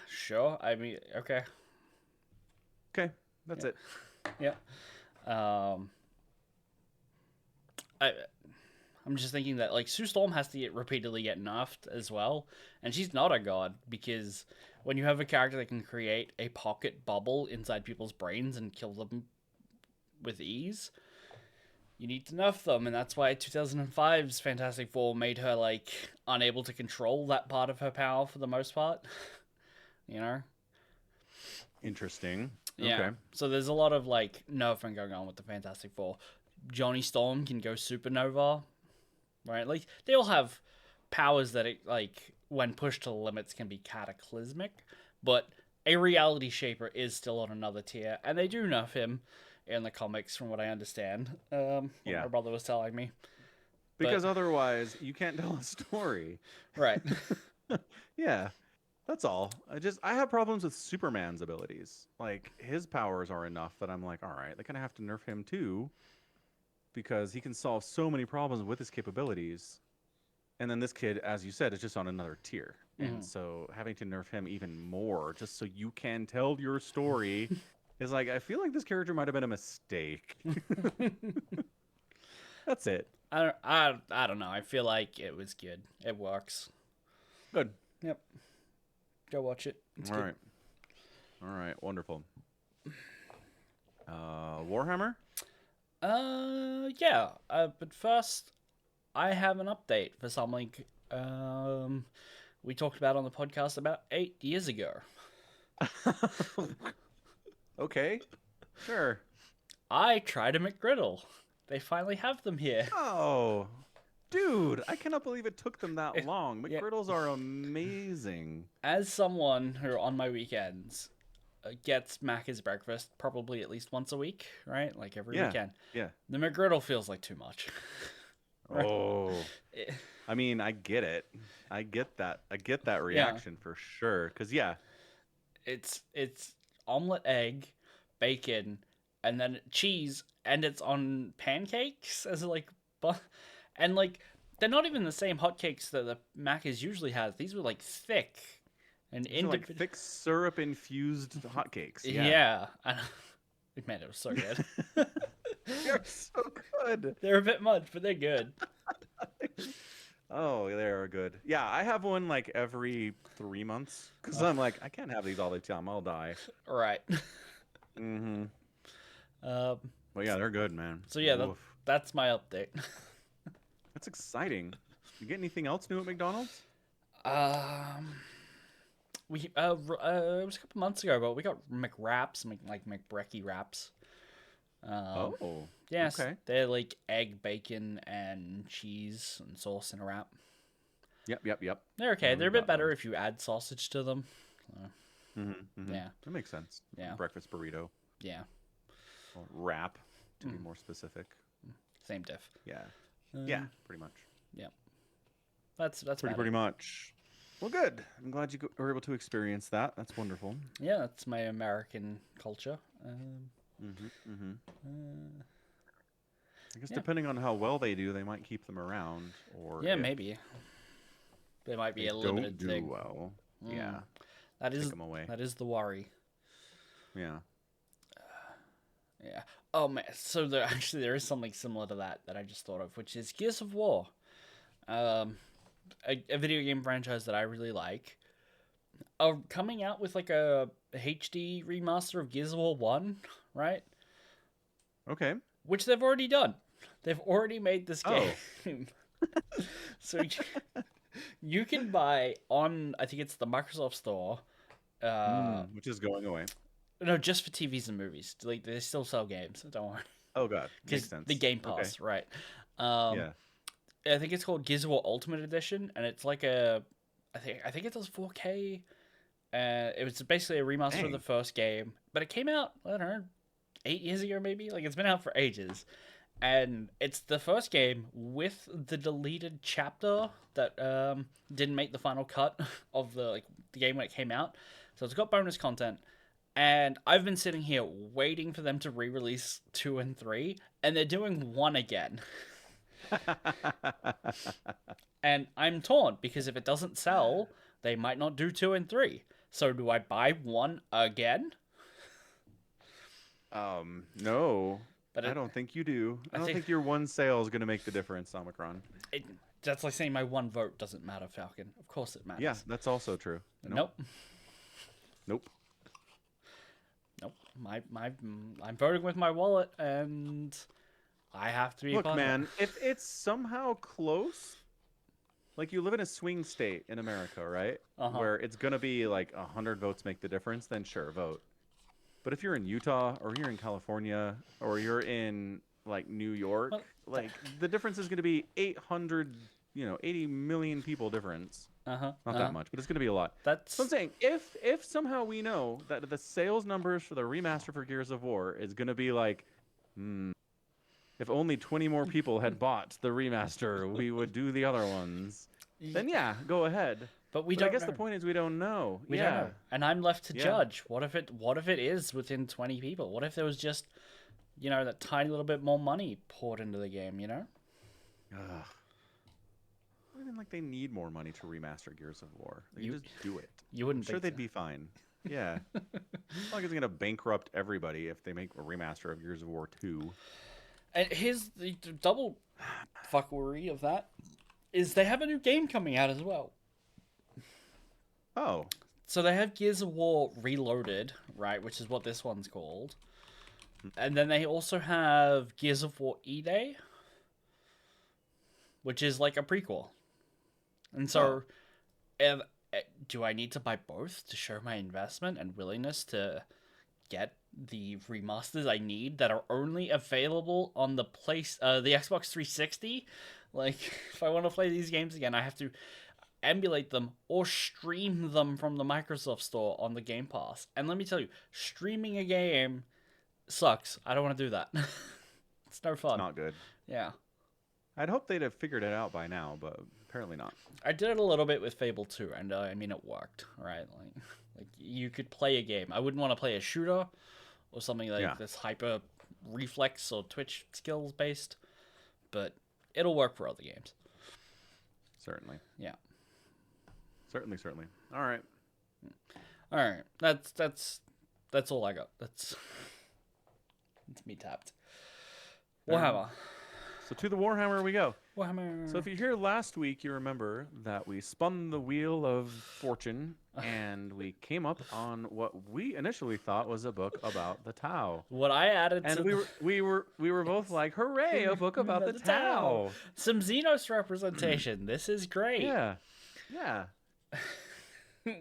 Sure. I mean, okay.
Okay, that's
Yeah,
it.
yeah. Um, I I'm just thinking that like Sue Storm has to repeatedly get nerfed as well, and she's not a god because when you have a character that can create a pocket bubble inside people's brains and kill them with ease, you need to nerf them, and that's why 2005's Fantastic Four made her like unable to control that part of her power for the most part. You know?
Interesting.
Yeah.
Okay.
So there's a lot of like nerfing going on with the Fantastic Four. Johnny Storm can go supernova, right? Like they all have powers that it, like when pushed to the limits can be cataclysmic, but a reality shaper is still on another tier, and they do nerf him in the comics, from what I understand. What
Yeah.
my brother was telling me, but
Because otherwise, you can't tell a story.
right,
Yeah. That's all. I have problems with Superman's abilities. Like his powers are enough that I'm like, all right, they're gonna have to nerf him too, because he can solve so many problems with his capabilities. And then this kid, as you said, is just on another tier. And
Mhm.
so having to nerf him even more just so you can tell your story is like I feel like this character might have been a mistake. That's it.
I don't know. I feel like it was good. It works.
Good.
Yep. Go watch it. It's
All
good.
right. All right. Wonderful. Warhammer?
Yeah. But first, I have an update for something we talked about on the podcast about 8 years ago.
Okay. Sure.
I tried a McGriddle. They finally have them here.
Oh, dude, I cannot believe it took them that long.
Yeah.
McGriddles are amazing.
As someone who on my weekends gets Mac as breakfast probably at least once a week, right? Like every
Yeah.
weekend.
Yeah.
The McGriddle feels like too much. Right?
Oh,
Eh,
I mean, I get it. I get that. I get that
yeah,
reaction for sure. Cause yeah,
it's omelet, egg, bacon, and then cheese, and it's on pancakes as like, and like they're not even the same hotcakes that the Macca's usually has. These were like thick and
these are like
individual.
thick syrup infused hotcakes. Yeah.
Yeah, man, it was so good.
They're so good.
They're a bit much, but they're good.
Oh, they're good. Yeah, I have one like every 3 months because I'm like, I can't have these all the time. I'll die.
Right.
Mm-hmm.
Um.
But yeah, they're good, man.
So yeah,
Woof.
that's my update.
That's exciting. You get anything else new at McDonald's?
Um. It was a couple months ago, but we got McWraps, like McBrecky wraps. Um,
Oh,
yes,
okay.
they're like egg, bacon, and cheese and sauce in a wrap.
Yep, yep, yep.
They're okay.
Yeah,
They're a
we've
bit
got
better
those.
if you add sausage to them.
Mm-hmm.
Yeah,
That makes sense.
yeah,
Breakfast burrito
yeah.
or wrap, to be more specific.
Same diff.
Yeah,
Um,
yeah, pretty much.
yeah. That's
Pretty
about
pretty
it.
much. Well, good. I'm glad you were able to experience that. That's wonderful.
Yeah, that's my American culture.
Mm-hmm. Mm-hmm.
Uh,
I guess
yeah,
depending on how well they do, they might keep them around, or
yeah,
if
maybe there might be
they
a
don't
limited
do
thing.
well,
Mm.
yeah,
That
take
is
them away.
that is the worry.
Yeah.
Yeah. Oh man. So there is something similar to that I just thought of, which is Gears of War, um, a video game franchise that I really like. Are coming out with like a HD remaster of Gears of War 1, right?
Okay.
Which they've already done. They've already made this
Oh.
game. So you can buy on, I think it's the Microsoft Store.
Which is going away.
No, just for TVs and movies. Like they still sell games. Don't worry.
Oh God, makes
Because
sense.
the Game
Okay.
Pass, right? Um,
Yeah.
I think it's called Gears of War Ultimate Edition, and it's like I think it does 4K. It was basically a remaster of the
Dang.
first game, but it came out, I don't know, 8 years ago maybe. Like it's been out for ages, and it's the first game with the deleted chapter that didn't make the final cut of the game when it came out. So it's got bonus content, and I've been sitting here waiting for them to re-release 2 and 3, and they're doing 1 again. And I'm torn because if it doesn't sell, they might not do 2 and 3. So do I buy 1 again?
No.
But
I don't think you do. I don't
think-
think your one sale is going to make the difference, Omicron.
That's like saying my 1 vote doesn't matter, Falcon. Of course it matters.
Yeah, that's also true.
Nope.
Nope.
Nope. I'm voting with my wallet, and I have to be.
Look,
part of it.
man, if it's somehow close, like you live in a swing state in America, right?
Uh-huh.
Where it's going to be like 100 votes make the difference, then sure, vote. But if you're in Utah or you're in California or you're in like New York,
Well,
like the difference is going to be 800, 80 million people difference.
Uh-huh.
Not that much, but it's going to be a lot.
That's
So I'm saying, if somehow we know that the sales numbers for the remaster for Gears of War is going to be like, if only 20 more people had bought the remaster, we would do the other ones. Then yeah, go ahead.
But we
But
don't.
I guess
know.
the point is we don't know.
We
yeah.
don't know. And I'm left to
Yeah.
judge. What if it is within 20 people? What if there was just, that tiny little bit more money poured into the game,
Ugh. I don't even like they need more money to remaster Gears of War. They
You-
just do it.
You
I'm
wouldn't
sure
think
they'd
so.
be fine. Yeah. It's not like it's going to bankrupt everybody if they make a remaster of Gears of War 2.
And here's the double fuckery of that is they have a new game coming out as well.
Oh.
So they have Gears of War Reloaded, right, which is what this one's called. And then they also have Gears of War E-Day, which is like a prequel. And so, do I need to buy both to show my investment and willingness to get the remasters I need that are only available on the Xbox 360? Like, if I want to play these games again, I have to emulate them or stream them from the Microsoft Store on the Game Pass. And let me tell you, streaming a game sucks. I don't want to do that. It's no fun.
Not good.
Yeah.
I'd hope they'd have figured it out by now, but apparently not.
I did it a little bit with Fable 2, and I mean, it worked, right? Like you could play a game. I wouldn't want to play a shooter or something like
Yeah.
this hyper reflex or twitch skills based, but it'll work for other games.
Certainly.
Yeah.
Certainly. All right.
All right. That's all I got. That's me tapped. Warhammer.
So to the Warhammer we go.
Warhammer.
So if you're here last week, you remember that we spun the wheel of fortune and we came up on what we initially thought was a book about the Tau.
What I added
And
to
we were both like, hooray, a book about the Tau.
Some Xenos representation. This is great.
Yeah. Yeah.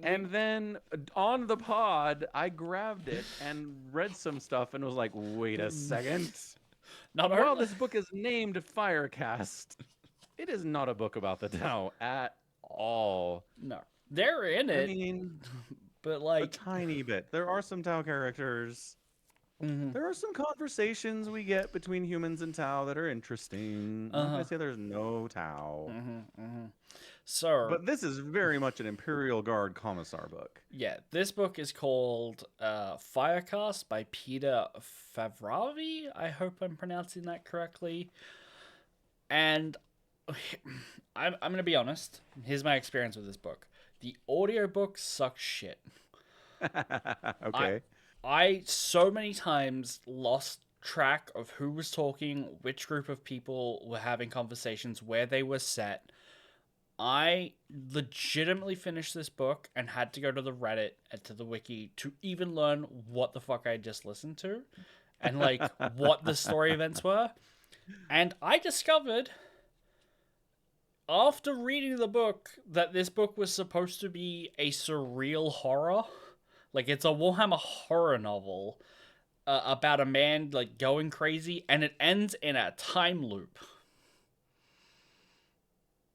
And then on the pod, I grabbed it and read some stuff and was like, wait a second.
Not
Well,
only-
this book is named Firecast. It is not a book about the Tau at all.
No. They're in
I
it,
mean,
but
a
like
tiny bit. There are some Tau characters.
mhm.
There are some conversations we get between humans and Tau that are interesting. I'm not gonna say there's no Tau.
So
But this is very much an Imperial Guard Commissar book.
yeah, this book is called Firecast by Peter Fehervari. I hope I'm pronouncing that correctly. And I'm going to be honest. Here's my experience with this book. The audiobook sucks shit.
Okay.
I so many times lost track of who was talking, which group of people were having conversations, where they were set. I legitimately finished this book and had to go to the Reddit and to the wiki to even learn what the fuck I just listened to and like what the story events were. And I discovered after reading the book that this book was supposed to be a surreal horror. Like it's a Warhammer horror novel about a man like going crazy, and it ends in a time loop.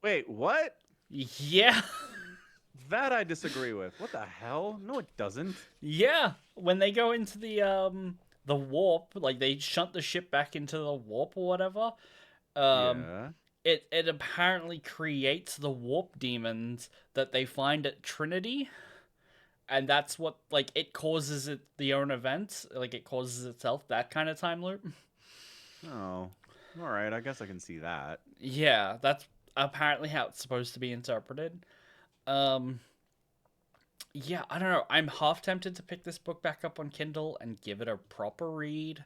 Wait, what?
Yeah.
That I disagree with. What the hell? No, it doesn't.
Yeah, when they go into the warp, like they shunt the ship back into the warp or whatever.
Yeah.
It apparently creates the warp demons that they find at Trinity, and that's what like it causes it the own events, like it causes itself that kind of time loop.
Oh, all right. I guess I can see that.
Yeah, that's apparently how it's supposed to be interpreted. Yeah, I don't know. I'm half tempted to pick this book back up on Kindle and give it a proper read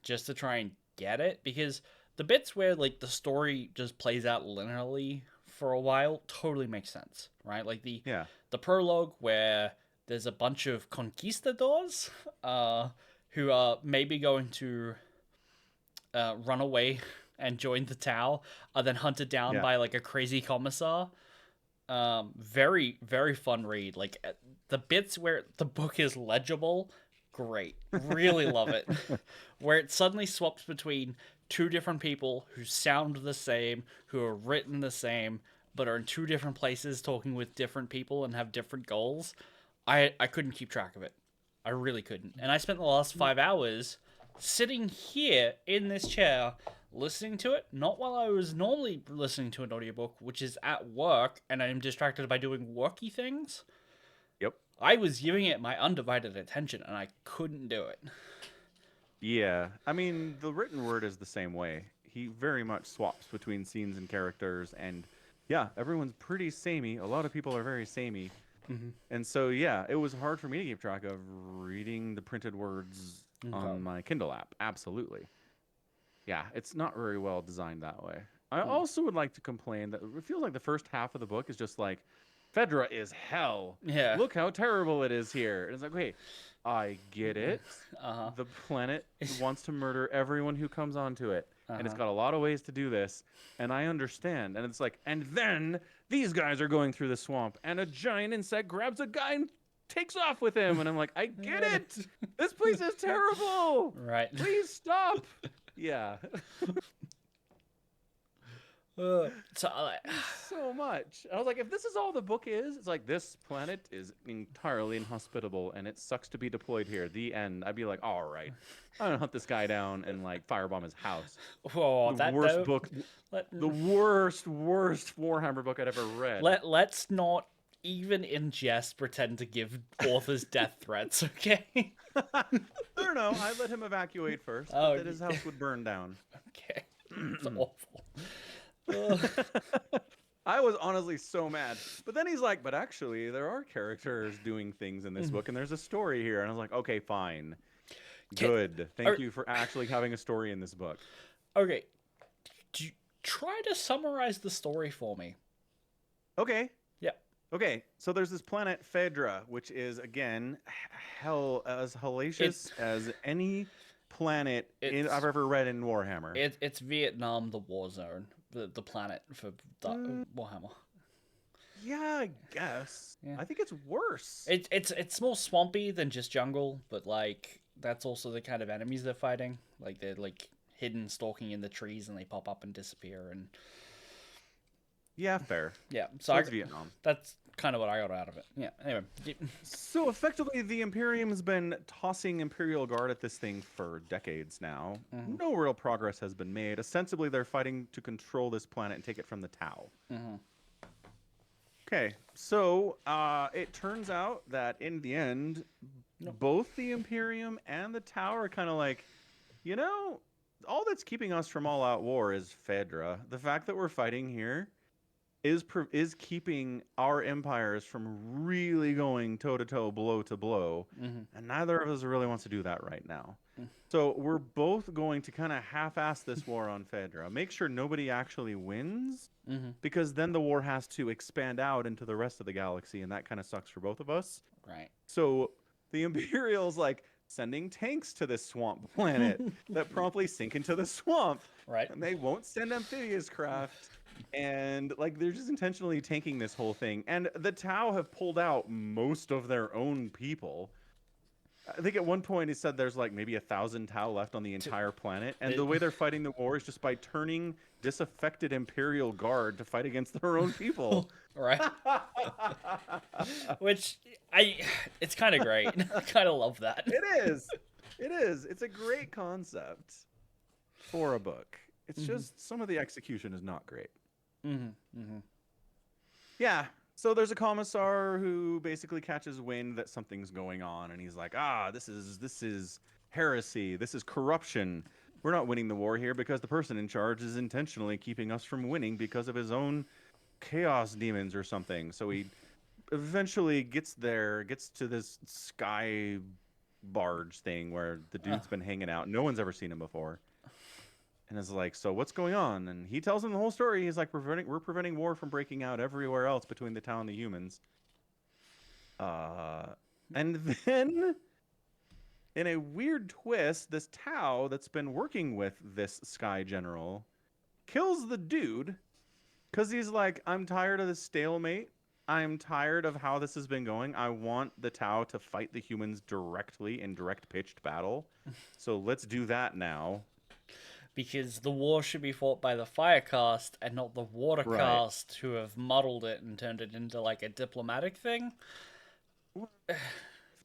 just to try and get it, because the bits where like the story just plays out linearly for a while totally makes sense, right? Like the prologue where there's a bunch of conquistadors who are maybe going to run away and join the Tau, are then hunted down by like a crazy commissar. Very, very fun read. Like the bits where the book is legible, great. Really love it. Where it suddenly swaps between two different people who sound the same, who are written the same, but are in two different places talking with different people and have different goals. I couldn't keep track of it. I really couldn't. And I spent the last 5 hours sitting here in this chair listening to it, not while I was normally listening to an audiobook, which is at work, and I'm distracted by doing worky things.
Yep.
I was giving it my undivided attention, and I couldn't do it.
Yeah. I mean, the written word is the same way. He very much swaps between scenes and characters, and yeah, everyone's pretty samey. A lot of people are very samey.
Mm-hmm.
And so, yeah, it was hard for me to keep track of reading the printed words on my Kindle app. Absolutely. Yeah, it's not very well designed that way. I also would like to complain that it feels like the first half of the book is just like, Fedra is hell.
Yeah.
Look how terrible it is here. And it's like, wait, I get it. The planet wants to murder everyone who comes onto it. And it's got a lot of ways to do this. And I understand. And it's like, and then these guys are going through the swamp. And a giant insect grabs a guy and takes off with him. And I'm like, I get it. This place is terrible.
Right.
Please stop. Yeah.
So
There's so much. I was like, if this is all the book is, it's like this planet is entirely inhospitable and it sucks to be deployed here. The end. I'd be like, all right, I'm gonna hunt this guy down and like firebomb his house.
oh,
The
that
worst
though.
book,
Let,
the worst Warhammer book I'd ever read.
let's not even in jest pretend to give authors death threats, okay?
No, I let him evacuate first, but
Oh,
that his house would burn down.
okay. It's awful. Ugh.
I was honestly so mad. But then he's like, but actually, there are characters doing things in this book, and there's a story here. And I was like, okay, fine. Good. Thank you for actually having a story in this book.
Okay. Try to summarize the story for me.
Okay.
Yeah.
Okay, so there's this planet Phaedra, which is again hell as hellacious as any planet I've ever read in Warhammer.
It's Vietnam, the war zone, the planet for Warhammer.
Yeah, I guess.
Yeah.
I think it's worse.
It's more swampy than just jungle, but like that's also the kind of enemies they're fighting. Like they're like hidden, stalking in the trees, and they pop up and disappear. And
yeah, fair.
Yeah,
so it's Vietnam.
That's kind of what I got out of it. Yeah. Anyway.
So effectively, the Imperium's been tossing Imperial Guard at this thing for decades now. Mm-hmm. No real progress has been made. Ostensibly, they're fighting to control this planet and take it from the Tau.
Mm-hmm.
Okay, so it turns out that in the end, both the Imperium and the Tau are kind of like, you know, all that's keeping us from all-out war is Phaedra. The fact that we're fighting here is keeping our empires from really going toe-to-toe, blow-to-blow, and neither of us really wants to do that right now. So we're both going to kind of half-ass this war on Phaedra, make sure nobody actually wins, because then the war has to expand out into the rest of the galaxy, and that kind of sucks for both of us.
Right.
So the Imperials, like, sending tanks to this swamp planet that promptly sink into the swamp.
Right.
And they won't send amphibious craft. And like they're just intentionally tanking this whole thing. And the Tau have pulled out most of their own people. I think at one point it said there's like maybe 1,000 Tau left on the entire planet. And the way they're fighting the war is just by turning disaffected Imperial Guard to fight against their own people.
Right. Which it's kind of great. I kind of love that.
It is. It is. It's a great concept for a book. It's just some of the execution is not great. Yeah. So there's a commissar who basically catches wind that something's going on, and he's like, this is heresy. This is corruption. We're not winning the war here because the person in charge is intentionally keeping us from winning because of his own chaos demons or something. So he eventually gets to this sky barge thing where the dude's been hanging out. No one's ever seen him before. And is like, so what's going on? And he tells him the whole story. He's like, we're preventing war from breaking out everywhere else between the Tau and the humans. And then, in a weird twist, this Tau that's been working with this Sky General kills the dude because he's like, I'm tired of this stalemate. I'm tired of how this has been going. I want the Tau to fight the humans directly in direct pitched battle. So let's do that now.
Because the war should be fought by the fire caste and not the water caste, who have muddled it and turned it into like a diplomatic thing.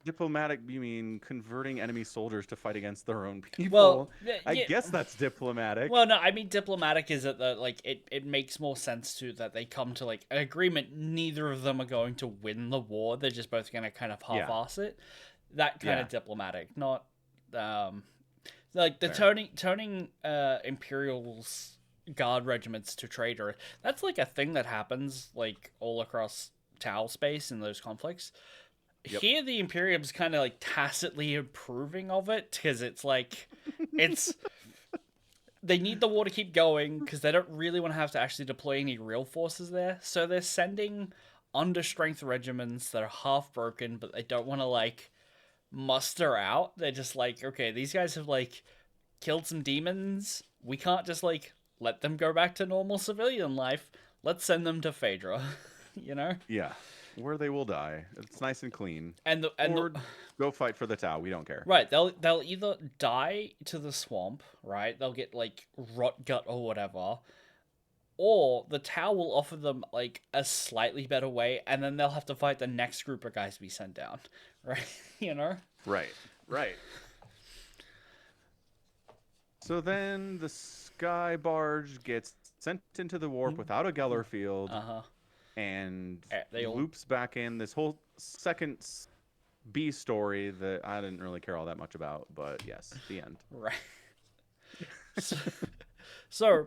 Diplomatic, you mean converting enemy soldiers to fight against their own people?
Well,
I guess that's diplomatic.
Well, no, I mean diplomatic is that it makes more sense to that they come to like an agreement. Neither of them are going to win the war. They're just both going to kind of half-ass it. That kind of diplomatic, not like the turning Imperials guard regiments to traitor. That's like a thing that happens like all across Tau space in those conflicts. Yep. Here, the Imperium's kind of like tacitly approving of it because it's like they need the war to keep going because they don't really want to have to actually deploy any real forces there. So they're sending understrength regiments that are half broken, but they don't want to like muster out. They're just like, okay, these guys have like killed some demons. We can't just like let them go back to normal civilian life. Let's send them to Phaedra. You know?
Yeah. Where they will die. It's nice and clean.
Or
go fight for the Tau. We don't care.
Right. They'll either die to the swamp, right? They'll get like rot gut or whatever, or the Tau will offer them like a slightly better way, and then they'll have to fight the next group of guys to be sent down, right? You know?
Right. Right. So then the sky barge gets sent into the warp without a Geller field
Uh huh.
and
They all
loops back in this whole second B story that I didn't really care all that much about, but yes, the end.
right. So, so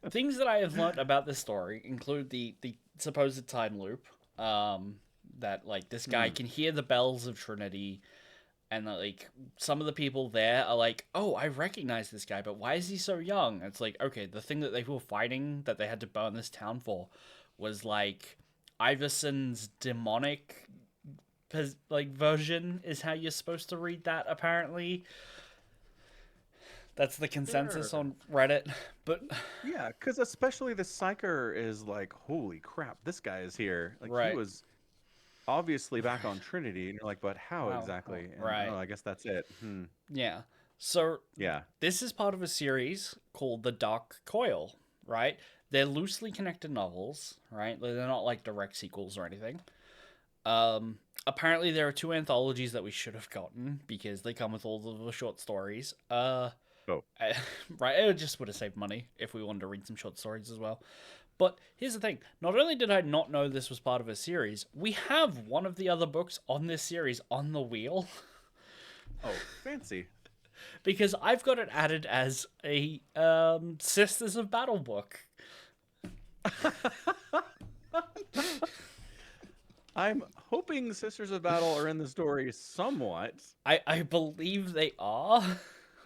things that I have learned about this story include the supposed time loop. That like this guy
Hmm.
can hear the bells of Trinity, and that, like some of the people there are like, "Oh, I recognize this guy, but why is he so young?" It's like, okay, the thing that they were fighting that they had to burn this town for was like Iverson's demonic like version is how you're supposed to read that apparently. That's the consensus
Sure.
on Reddit. But
Yeah, because especially the Psyker is like, holy crap, this guy is here. Like he
right.
was obviously back on Trinity, and you're like, but how
Wow.
exactly? And oh,
Right.
I guess that's it. Hmm.
Yeah. So
Yeah.
this is part of a series called The Dark Coil, right? They're loosely connected novels, right? They're not like direct sequels or anything. Apparently there are two anthologies that we should have gotten because they come with all of the short stories.
Oh,
Right, it just would have saved money if we wanted to read some short stories as well. But here's the thing: not only did I not know this was part of a series, we have one of the other books on this series on the wheel
oh, fancy.
because I've got it added as a Sisters of Battle book.
I'm hoping Sisters of Battle are in the story somewhat.
I believe they are.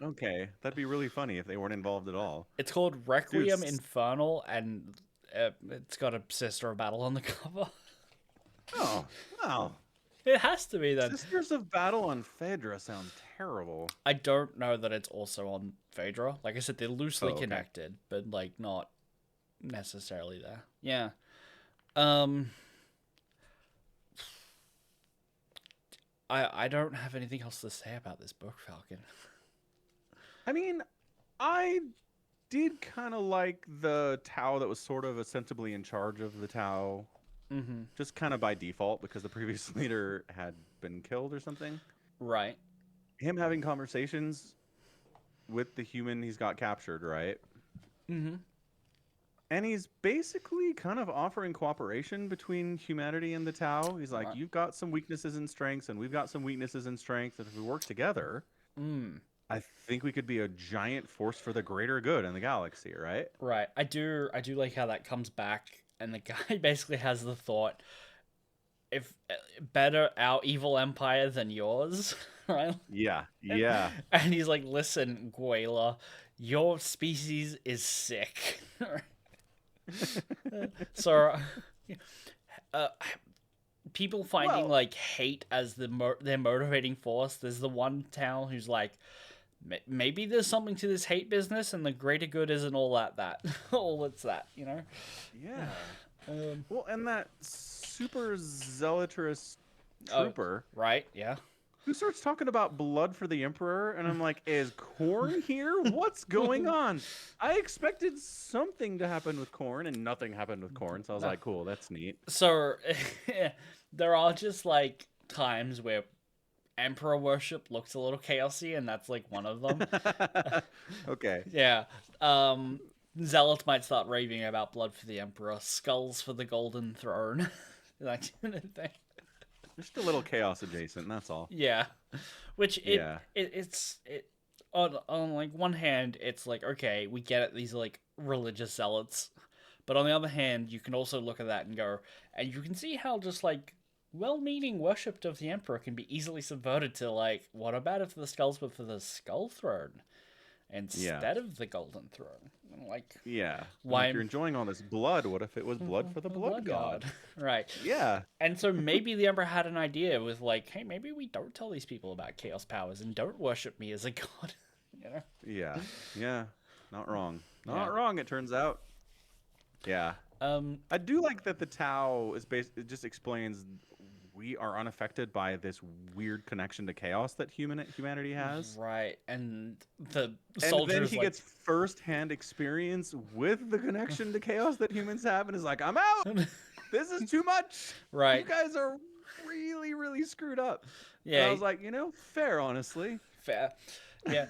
Okay, that'd be really funny if they weren't involved at all.
It's called
Dude,
Requiem Infernal, and it's got a Sister of Battle on the cover.
oh, wow.
It has to be then.
Sisters of Battle on Phaedra sound terrible.
I don't know that it's also on Phaedra. Like I said, they're loosely
Oh, okay.
connected, but like not necessarily there. Yeah. Um. I don't have anything else to say about this book, Falcon.
I mean, I did kind of like the Tau that was sort of ostensibly in charge of the Tau,
Mm-hmm.
just kind of by default because the previous leader had been killed or something.
Right.
Him having conversations with the human he's got captured, right?
Mm-hmm.
And he's basically kind of offering cooperation between humanity and the Tau. He's like,
Right.
you've got some weaknesses and strengths, and we've got some weaknesses and strengths. And if we work together,
Mm.
I think we could be a giant force for the greater good in the galaxy, right?
Right. I do like how that comes back, and the guy basically has the thought, if better our evil empire than yours, right?
Yeah, yeah.
And he's like, listen, Guela, your species is sick. So, uh, people finding
Well,
like hate as their motivating force. There's the one town who's like, maybe there's something to this hate business, and the greater good isn't all that all it's that, you know.
yeah.
Um,
Well, and that super zealotrous
oh,
trooper
right, yeah.
who starts talking about blood for the Emperor, and I'm like, is Korn here? What's going on? I expected something to happen with Korn, and nothing happened with Korn, so I was
No.
like, cool, that's neat.
So there are just like times where emperor worship looks a little chaosy, and that's like one of them.
Okay.
Yeah. Zealots might start raving about blood for the emperor, skulls for the golden throne, that kind of thing.
Just a little chaos adjacent, that's all.
Yeah, which
Yeah.
it's on like one hand it's like, okay, we get it, these are like religious zealots, but on the other hand you can also look at that and go, and you can see how just like well-meaning worship of the emperor can be easily subverted to like, what about if the skulls were for the skull throne instead of the golden throne? Like,
Yeah.
why
If you're enjoying all this blood, what if it was blood for the blood god?
Right.
Yeah.
And so maybe the Emperor had an idea with like, hey, maybe we don't tell these people about chaos powers and don't worship me as a god. You know?
Yeah. Yeah. Not wrong.
Yeah.
Not wrong, it turns out. Yeah.
Um.
I do like that the Tau is it just explains we are unaffected by this weird connection to chaos that humanity has.
Right, and the
And then
soldiers
he
like,
gets first-hand experience with the connection to chaos that humans have, and is like, "I'm out. This is too much. You
right,
guys are really, really screwed up." And I
yeah,
was like, fair, honestly.
fair, yeah.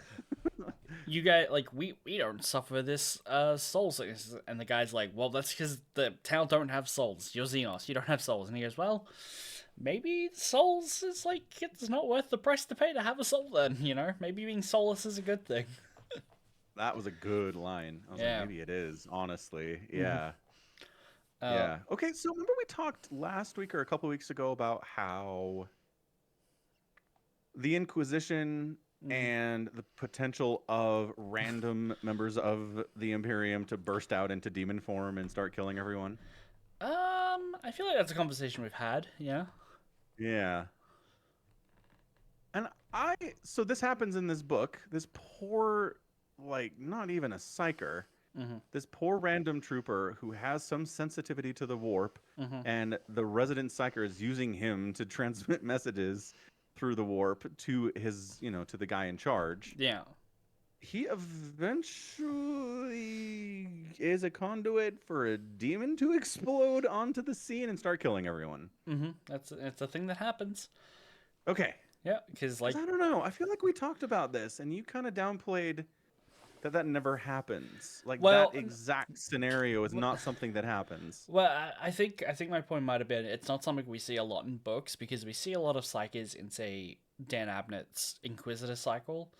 You guys, like, we don't suffer this soul sickness, and the guy's like, well, that's because the town don't have souls. You're Xenos, you don't have souls, and he goes, well, maybe souls is like, it's not worth the price to pay to have a soul. Then, maybe being soulless is a good thing.
That was a good line. I was
Yeah.
like, maybe it is, honestly.
Mhm.
Yeah.
Uh,
Yeah. Okay, so remember we talked last week or a couple weeks ago about how the Inquisition
mhm.
and the potential of random members of the Imperium to burst out into demon form and start killing everyone?
I feel like that's a conversation we've had. Yeah.
Yeah. And so this happens in this book. This poor, like, not even a psyker,
Mm-hmm.
this poor random trooper who has some sensitivity to the warp,
Mm-hmm.
and the resident psyker is using him to transmit messages through the warp to his, to the guy in charge.
Yeah.
He eventually is a conduit for a demon to explode onto the scene and start killing everyone.
Mm-hmm. It's a thing that happens.
Okay.
Yeah, because
I don't know. I feel like we talked about this, and you kind of downplayed that never happens. Like,
Well,
that exact scenario is not something that happens.
Well, I think my point might have been it's not something we see a lot in books because we see a lot of psychers in, say, Dan Abnett's Inquisitor cycle,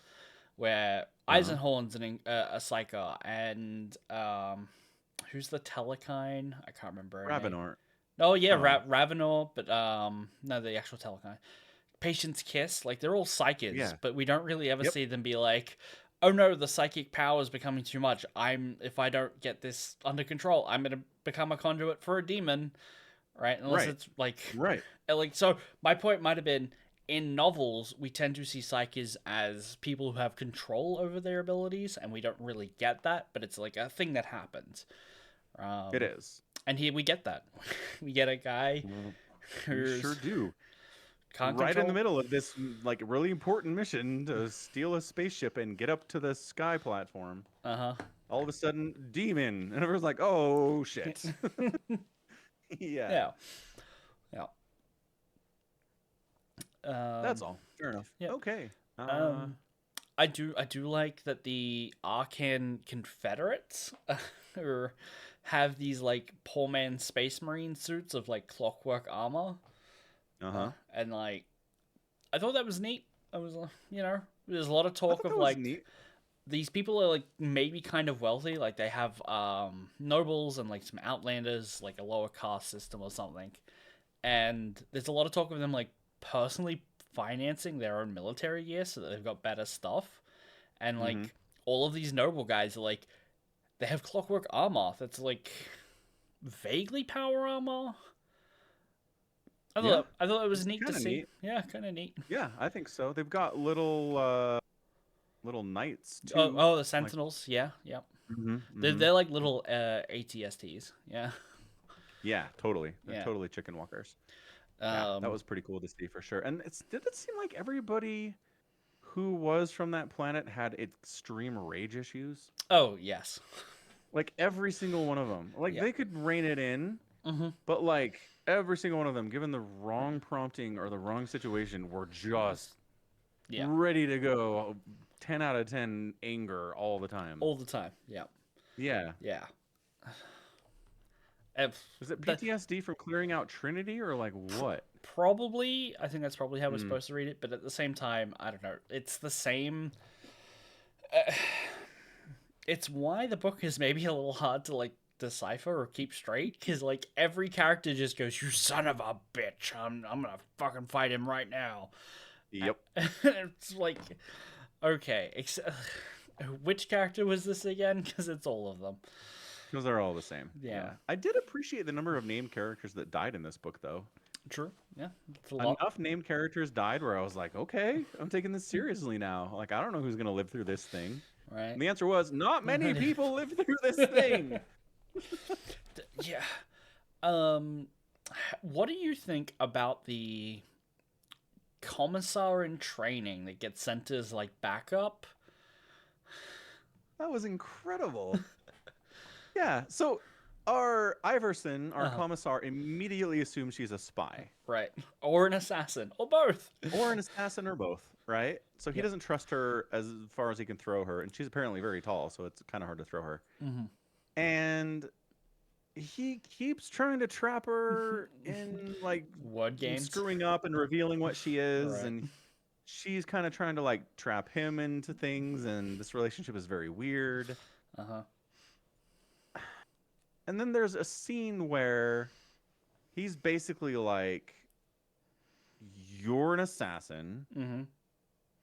where Eisenhorn's a psyker, and who's the Telekine? I can't remember her name.
Ravenor.
Oh yeah,
Oh.
Ravenor, but no, the actual Telekine. Patience Kiss, like they're all psychers,
Yeah.
but we don't really ever
Yep.
see them be like, oh no, the psychic power is becoming too much. If I don't get this under control, I'm gonna become a conduit for a demon, right? Unless it's like,
Right.
so my point might have been in novels we tend to see psychers as people who have control over their abilities, and we don't really get that, but it's like a thing that happens.
It is.
And here we get that. We get a guy
We
who's
sure do.
can't
Right in
control-
the middle of this, like, really important mission to steal a spaceship and get up to the sky platform.
Uh-huh.
All of a sudden, demon. And everyone's like, oh, shit. Yeah.
Yeah.
That's all. Fair enough.
yeah.
Okay.
I do like that the Arcan Confederates or have these like poor man space marine suits of like clockwork armor. And like I thought that was neat. I was there's a lot of talk of like
neat.
These people are like maybe kind of wealthy, like they have nobles and like some outlanders, like a lower caste system or something. And there's a lot of talk of them like personally financing their own military gear so that they've got better stuff. And like all of these noble guys are like they have clockwork armor that's like vaguely power armor. I thought it was neat to see.
Neat.
Yeah, kind of neat.
Yeah, I think so. They've got little knights too.
Oh, the Sentinels. Like... Yeah. They're like little ATSTs. Yeah.
Yeah, totally. They're totally chicken walkers. That was pretty cool to see for sure. And did it seem like everybody who was from that planet had extreme rage issues?
Oh, yes.
Like every single one of them. Like they could rein it in, but like every single one of them, given the wrong prompting or the wrong situation, were just ready to go 10 out of 10 anger all the time.
All the time. Yeah.
Yeah.
Yeah.
Is it PTSD from clearing out Trinity or like what?
Probably. I think that's probably how we're supposed to read it. But at the same time, I don't know. It's the same. It's why the book is maybe a little hard to like decipher or keep straight, because like every character just goes, "You son of a bitch! I'm gonna fucking fight him right now."
Yep.
It's like, okay, which character was this again? Because it's all of them.
Because they're all the same.
Yeah.
I did appreciate the number of named characters that died in this book, though.
True. Yeah. It's a lot.
Enough named characters died where I was like, okay, I'm taking this seriously now. Like, I don't know who's going to live through this thing.
Right.
And the answer was, not many people live through this thing.
Yeah. What do you think about the commissar in training that gets sent as like backup?
That was incredible. Yeah. So our Iverson, our
Uh-huh.
commissar, immediately assumes she's a spy
Right. Or an assassin, or both.
or an assassin or both, right? So he
Yep.
doesn't trust her as far as he can throw her, and she's apparently very tall, so it's kind of hard to throw her.
Mm-hmm.
And he keeps trying to trap her in like
Word games.
screwing up and revealing what she is,
Right.
and she's kind of trying to like trap him into things, and this relationship is very weird.
Uh-huh.
And then there's a scene where he's basically like, "You're an assassin.
Mm-hmm.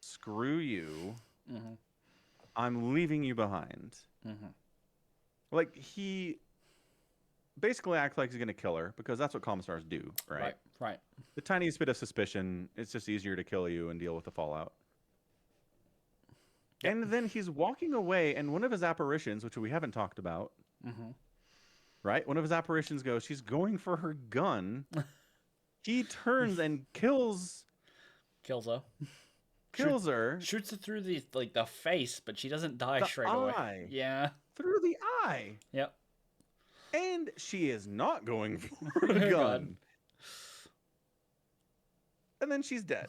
Screw you.
Mm-hmm.
I'm leaving you behind."
Mm-hmm.
Like he basically acts like he's gonna kill her because that's what commissars do, right?
Right. Right.
The tiniest bit of suspicion, it's just easier to kill you and deal with the fallout.
Yep.
And then he's walking away, and one of his apparitions, which we haven't talked about,
Mm-hmm.
right? One of his apparitions goes, she's going for her gun. He turns and kills
Kills her.
her
Shoots it through the face, but she doesn't die
the
straight away.
eye
Yeah.
through the eye.
Yep.
And she is not going for a
God.
gun. And then she's dead.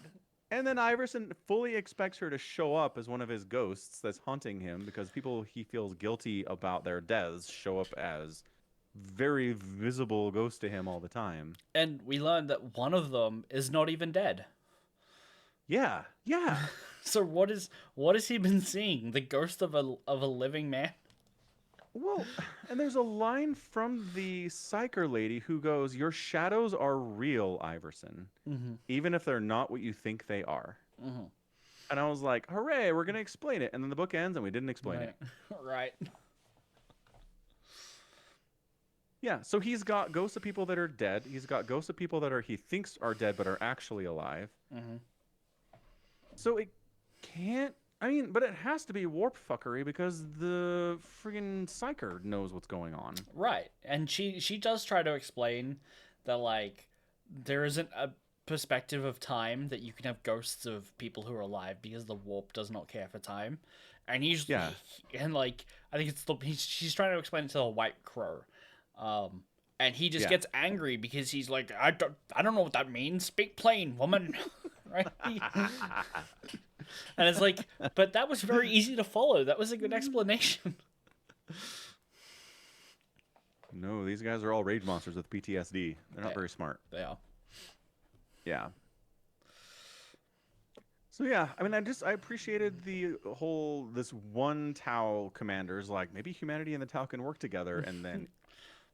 And then Iverson fully expects her to show up as one of his ghosts that's haunting him because people he feels guilty about their deaths show up as very visible ghosts to him all the time.
And we learned that one of them is not even dead.
Yeah, yeah.
So what has he been seeing? The ghost of a living man?
Well, and there's a line from the psyker lady who goes, "Your shadows are real, Iverson,
Mm-hmm.
even if they're not what you think they are."
Mm-hmm.
And I was like, "Hooray, we're going to explain it." And then the book ends and we didn't explain it.
Right.
Yeah, so he's got ghosts of people that are dead. He's got ghosts of people that he thinks are dead but are actually alive.
Mm-hmm.
So it can't. I mean, but it has to be warp fuckery because the friggin' psyker knows what's going on.
Right. And she does try to explain that like there isn't a perspective of time that you can have ghosts of people who are alive because the warp does not care for time. And
Yeah.
and like I think she's trying to explain it to the White Crow. And he just
Yeah.
gets angry because he's like, I don't know what that means. Speak plain, woman. Right? And it's like, but that was very easy to follow. That was a good explanation.
No, these guys are all rage monsters with PTSD. They're not
Yeah.
very smart.
They are.
Yeah. So yeah, I mean, I appreciated the whole this one Tau commander's like maybe humanity and the Tau can work together, and then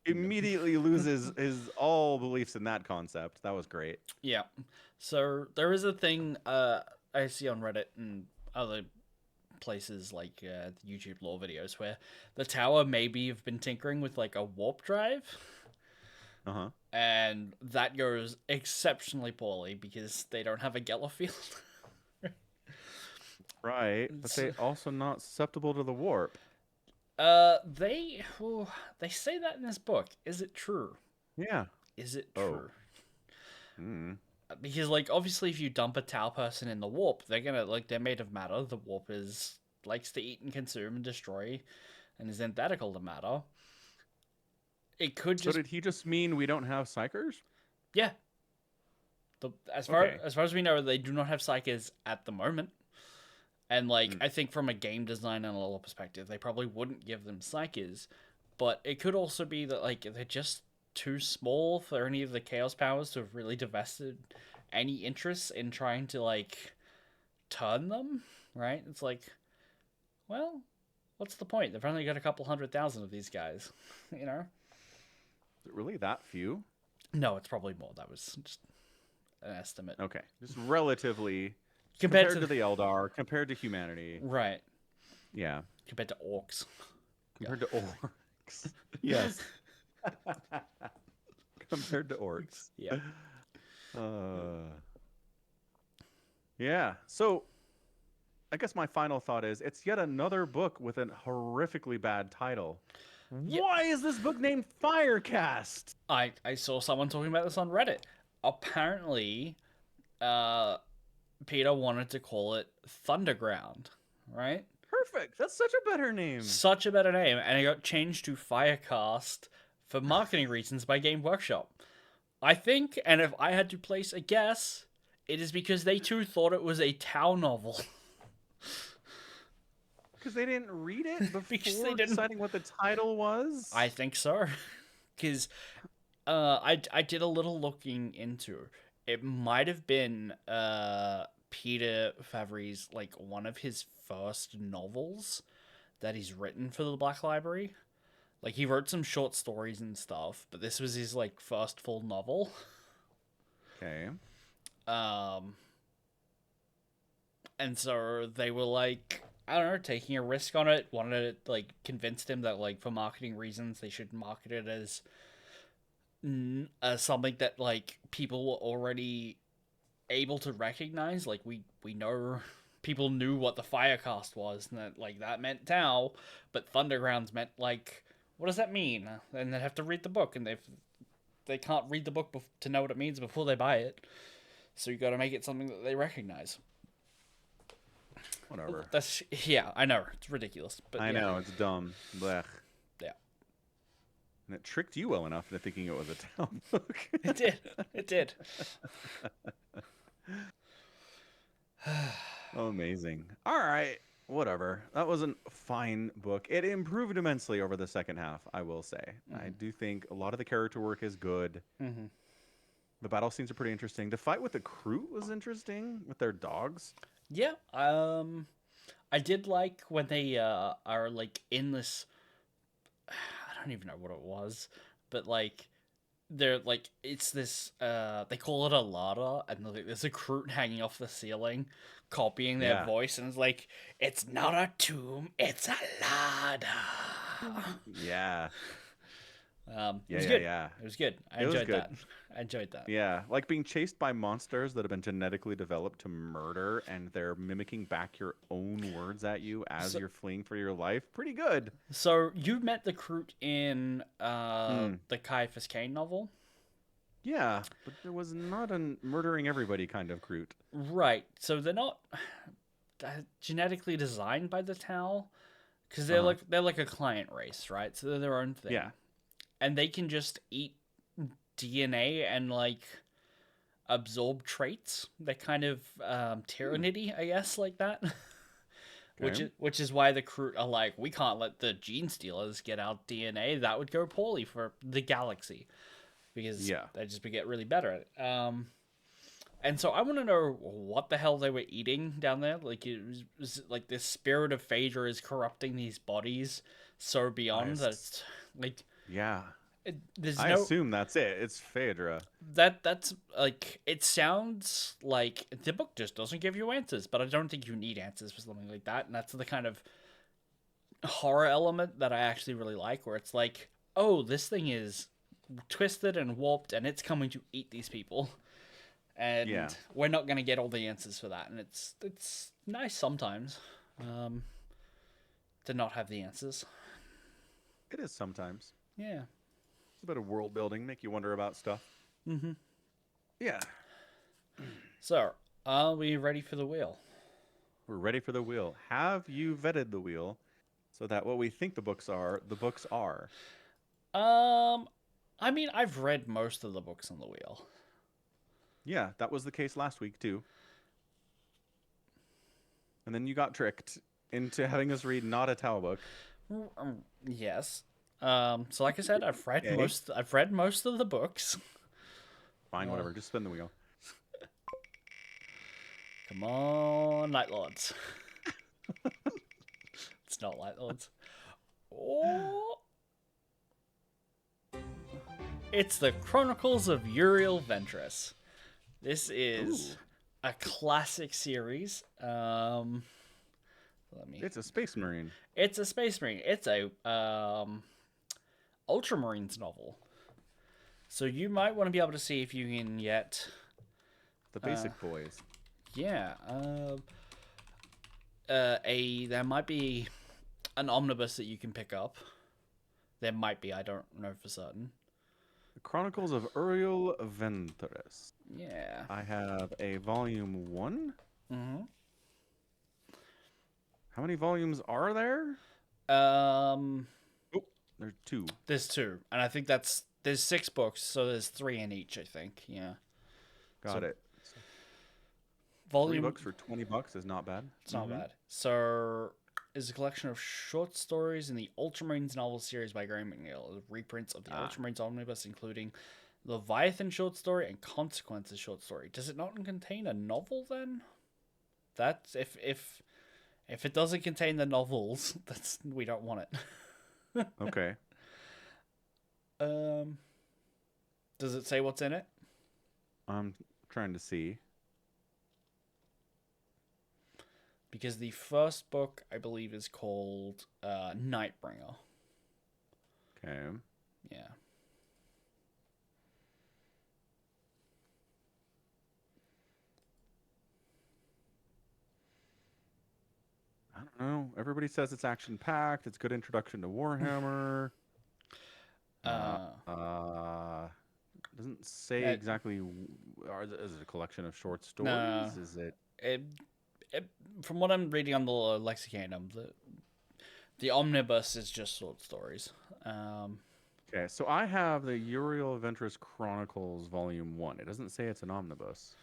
immediately loses his all beliefs in that concept. That was great.
Yeah. So there is a thing I see on Reddit and other places like YouTube lore videos where the tower maybe have been tinkering with like a warp drive,
Uh-huh.
and that goes exceptionally poorly because they don't have a Geller field.
Right, but they also not susceptible to the warp.
They say that in this book. Is it true?
Yeah.
Is it
Oh.
true?
Mm.
Because like obviously if you dump a Tau person in the warp, they're gonna like they're made of matter. The warp is likes to eat and consume and destroy and is antithetical to matter. It could
So
just
did he just mean we don't have psychers?
yeah. As far as we know, they do not have psychers at the moment. And like I think from a game design and a lore perspective, they probably wouldn't give them psychers. But it could also be that like they're just too small for any of the chaos powers to have really divested any interest in trying to like turn them, right? It's like, well, what's the point? They've only got a couple 100,000 of these guys, you know?
Is it really that few?
No, it's probably more. That was just an estimate.
Okay, just relatively
Compared
compared to the Eldar, compared to humanity.
Right.
Yeah,
Compared to orcs.
compared to orcs. Yes. Compared to orcs.
Yeah.
Yeah. So, I guess my final thought is it's yet another book with a horrifically bad title.
Yeah,
Why is this book named Firecast?
I saw someone talking about this on Reddit. Apparently, uh, Peter wanted to call it Thunderground, right?
Perfect. That's such a better name.
Such a better name, and it got changed to Firecast for marketing reasons by Game Workshop. I think, and if I had to place a guess, it is because they too thought it was a Tau novel.
Because they didn't read it
Because
before
they didn't.
deciding what the title was?
I think so. Because I did a little looking into it. Might have been Peter Favre's like one of his first novels that he's written for the Black Library. Like he wrote some short stories and stuff, but this was his like first full novel.
Okay.
And so they were like, I don't know, taking a risk on it. Wanted to like convinced him that like for marketing reasons they should market it as something that like people were already able to recognize. Like we know people knew what the Firecast was, and that like that meant Tau, but Thundergrounds meant like what does that mean? And they have to read the book, and they can't read the book to know what it means before they buy it. So you got to make it something that they recognize.
Whatever.
That's yeah, I know it's ridiculous, but
I
yeah.
know, it's dumb. Blech.
Yeah.
And it tricked you well enough into thinking it was a town book.
It did. It did.
Amazing. All right. Whatever. That was a fine book. It improved immensely over the second half, I will say. I do think a lot of the character work is good.
Mm-hmm.
The battle scenes are pretty interesting. The fight with the crew was interesting with their dogs.
Yeah. I did like when they are like in this. I don't even know what it was, but like they're like it's this. They call it a ladder, and like, there's a Kroot hanging off the ceiling, copying their
Yeah.
voice, and it's like it's not a tomb, it's a ladder.
Yeah.
It was
Yeah,
good.
yeah.
It was good. I
It was
enjoyed
good.
that. I enjoyed that.
Yeah, like being chased by monsters that have been genetically developed to murder, and they're mimicking back your own words at you as
So-
you're fleeing for your life. Pretty good.
So you met the Kroot in
Hmm.
the Caiaphas Cain novel,
Yeah, but there was not a murdering everybody kind of Groot.
right? So they're not genetically designed by the Tau, because they're
Uh-huh.
like a client race, right? So they're their own thing,
Yeah.
and they can just eat DNA and like absorb traits. They're kind of tyranny, I guess, like that.
Okay.
Which is why the Kroot are like, we can't let the gene stealers get our DNA. That would go poorly for the galaxy, because
Yeah.
they just get really better at it. And so I want to know what the hell they were eating down there. Like was it like this spirit of Phaedra is corrupting these bodies so beyond that it's like
Yeah.
there's
I
no
assume that's it. It's Phaedra.
that's like it sounds like the book just doesn't give you answers, but I don't think you need answers for something like that, and that's the kind of horror element that I actually really like, where it's like, oh, this thing is twisted and warped, and it's coming to eat these people, and
Yeah.
we're not going to get all the answers for that, and it's nice sometimes to not have the answers.
It is sometimes.
Yeah.
It's a bit of world building, make you wonder about stuff.
Mm-hmm.
Yeah.
So, are we ready for the wheel?
We're ready for the wheel. Have you vetted the wheel so that what we think the books are, the books are?
I mean, I've read most of the books on the wheel.
Yeah, that was the case last week too. And then you got tricked into having us read not a Tau book.
Yes. So like I said, I've read
Okay.
most of the books.
Fine, whatever. Just spin the wheel.
Come on, Night Lords. It's not Night Lords. Oh. It's the Chronicles of Uriel Ventress. This is
Ooh.
a classic series. Let me.
It's a space marine.
It's a Space Marine. It's a Ultramarines novel. So you might want to be able to see if you can get,
The basic boys.
yeah, there might be an omnibus that you can pick up. There might be. I don't know for certain.
The Chronicles of Uriel Ventress.
Yeah.
I have a volume 1.
Mm-hmm.
How many volumes are there?
Um,
Oh, there's 2.
there's 2, and I think there's 6 books, so there's 3 in each. I think. Yeah.
Got
So
it. So 3
volume.
books for $20 is not bad.
It's not bad. So is a collection of short stories in the Ultramarines novel series by Graham McNeil. Reprints of the Ultramarines omnibus, including Leviathan short story and Consequences short story. Does it not contain a novel then? That's if it doesn't contain the novels, that's we don't want it.
Okay.
Um, does it say what's in it?
I'm trying to see.
Because the first book, I believe, is called Nightbringer.
Okay.
Yeah.
I don't know. Everybody says it's action packed. It's good introduction to Warhammer. Doesn't say exactly. Is it a collection of short stories?
No.
Is it?
From what I'm reading on the Lexicanum, the omnibus is just short stories.
Okay, so I have the Uriel Ventress Chronicles Volume 1. It doesn't say it's an omnibus.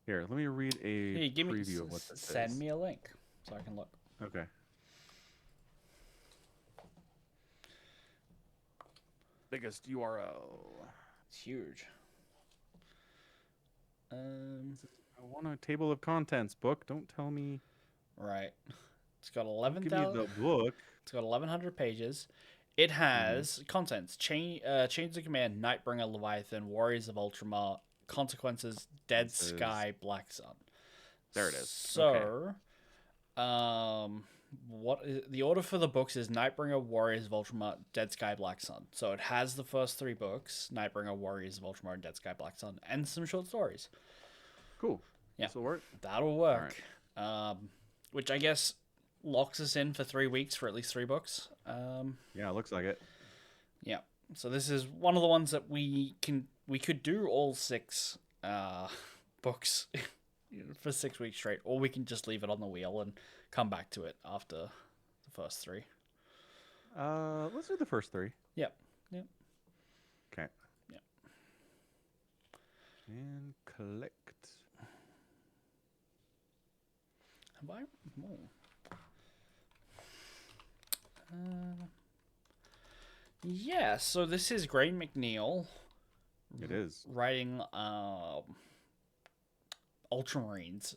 Here, let me read a preview of what this
send
is.
me a link so I can look.
Okay. Biggest URL.
It's huge.
I want a table of contents book. Don't tell me.
Right. It's got
Give me the book.
It's got 1,100 pages. It has contents: Chains of Command, Nightbringer, Leviathan, Warriors of Ultramar, Consequences, Dead Sky, Black Sun.
There it is.
So, what is, the order for the books is Nightbringer, Warriors of Ultramar, Dead Sky, Black Sun. So it has the first 3 books: Nightbringer, Warriors of Ultramar, and Dead Sky, Black Sun, and some short stories.
Cool.
Yeah,
This'll work.
That'll work. Right. Which I guess locks us in for 3 weeks for at least 3 books.
Yeah, it looks like it.
Yeah. So this is one of the ones that we could do all 6 books for 6 weeks straight, or we can just leave it on the wheel and come back to it after the first 3.
Let's do the first 3.
Yep. Yep.
Okay.
Yep.
And collect.
Have I? Oh. Yeah, so this is Gray McNeil.
It is.
Writing Ultramarines.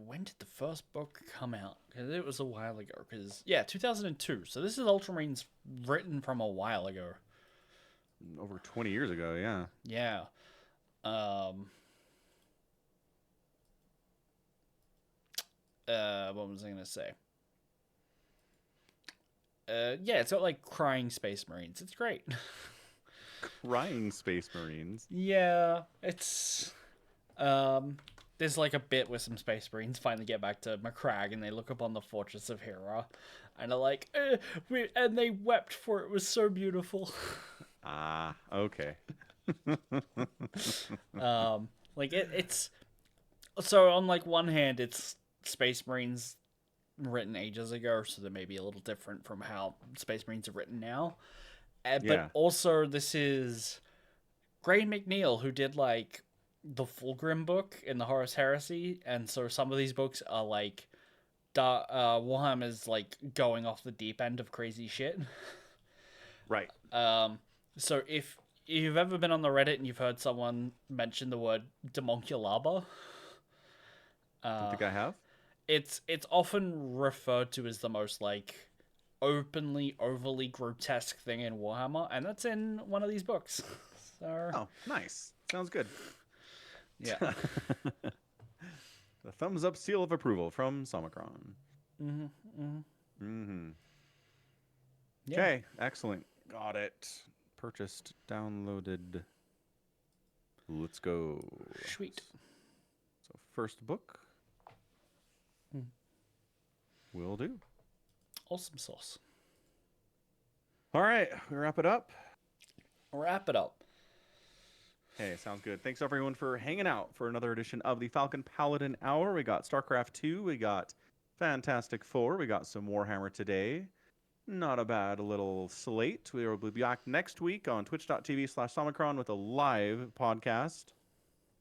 When did the first book come out? Because it was a while ago. 2002. So this is Ultramarines written from a while ago.
Over 20 years ago, yeah.
Yeah. What was I going to say? Yeah, it's got like crying space marines. It's great.
Crying space marines.
Yeah, it's there's like a bit where some space marines finally get back to Macragge and they look up on the fortress of Hera and are like, and they wept for it was so beautiful.
Ah, okay.
Like it's so on like one hand it's space marines written ages ago, so they may be a little different from how space marines are written now. But also this is Gray McNeil, who did like the Fulgrim book in the Horus Heresy, and so some of these books are like Warhammer's like going off the deep end of crazy shit.
Right.
So if you've ever been on the Reddit and you've heard someone mention the word Demonculaba,
I think I have.
It's often referred to as the most like openly overly grotesque thing in Warhammer, and that's in one of these books. So
oh, nice. Sounds good.
Yeah.
The thumbs up seal of approval from Somicron.
Yeah.
Okay, excellent. Got it. Purchased, downloaded. Let's go.
Sweet.
So first book. Will do.
Awesome sauce.
All right, we wrap it up.
Wrap it up.
Hey, sounds good. Thanks everyone for hanging out for another edition of the Falcon Paladin Hour. We got StarCraft 2, we got Fantastic Four, we got some Warhammer today. Not a bad little slate. We will be back next week on twitch.tv/Somicron with a live podcast.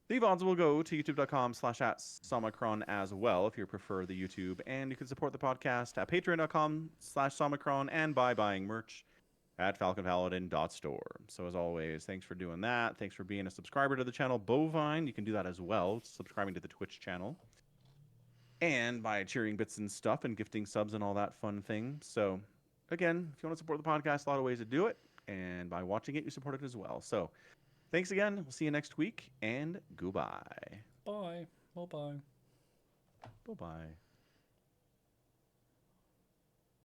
The VODs will go to youtube.com/@Somicron as well if you prefer the YouTube. And you can support the podcast at patreon.com/Somicron and by buying merch at falconpaladin.store. So as always, thanks for doing that. Thanks for being a subscriber to the channel Bovine. You can do that as well, subscribing to the Twitch channel. And by cheering bits and stuff and gifting subs and all that fun thing. So again, if you want to support the podcast, a lot of ways to do it. And by watching it, you support it as well. So thanks again. We'll see you next week, and goodbye.
Bye. Bye-bye.
Bye-bye.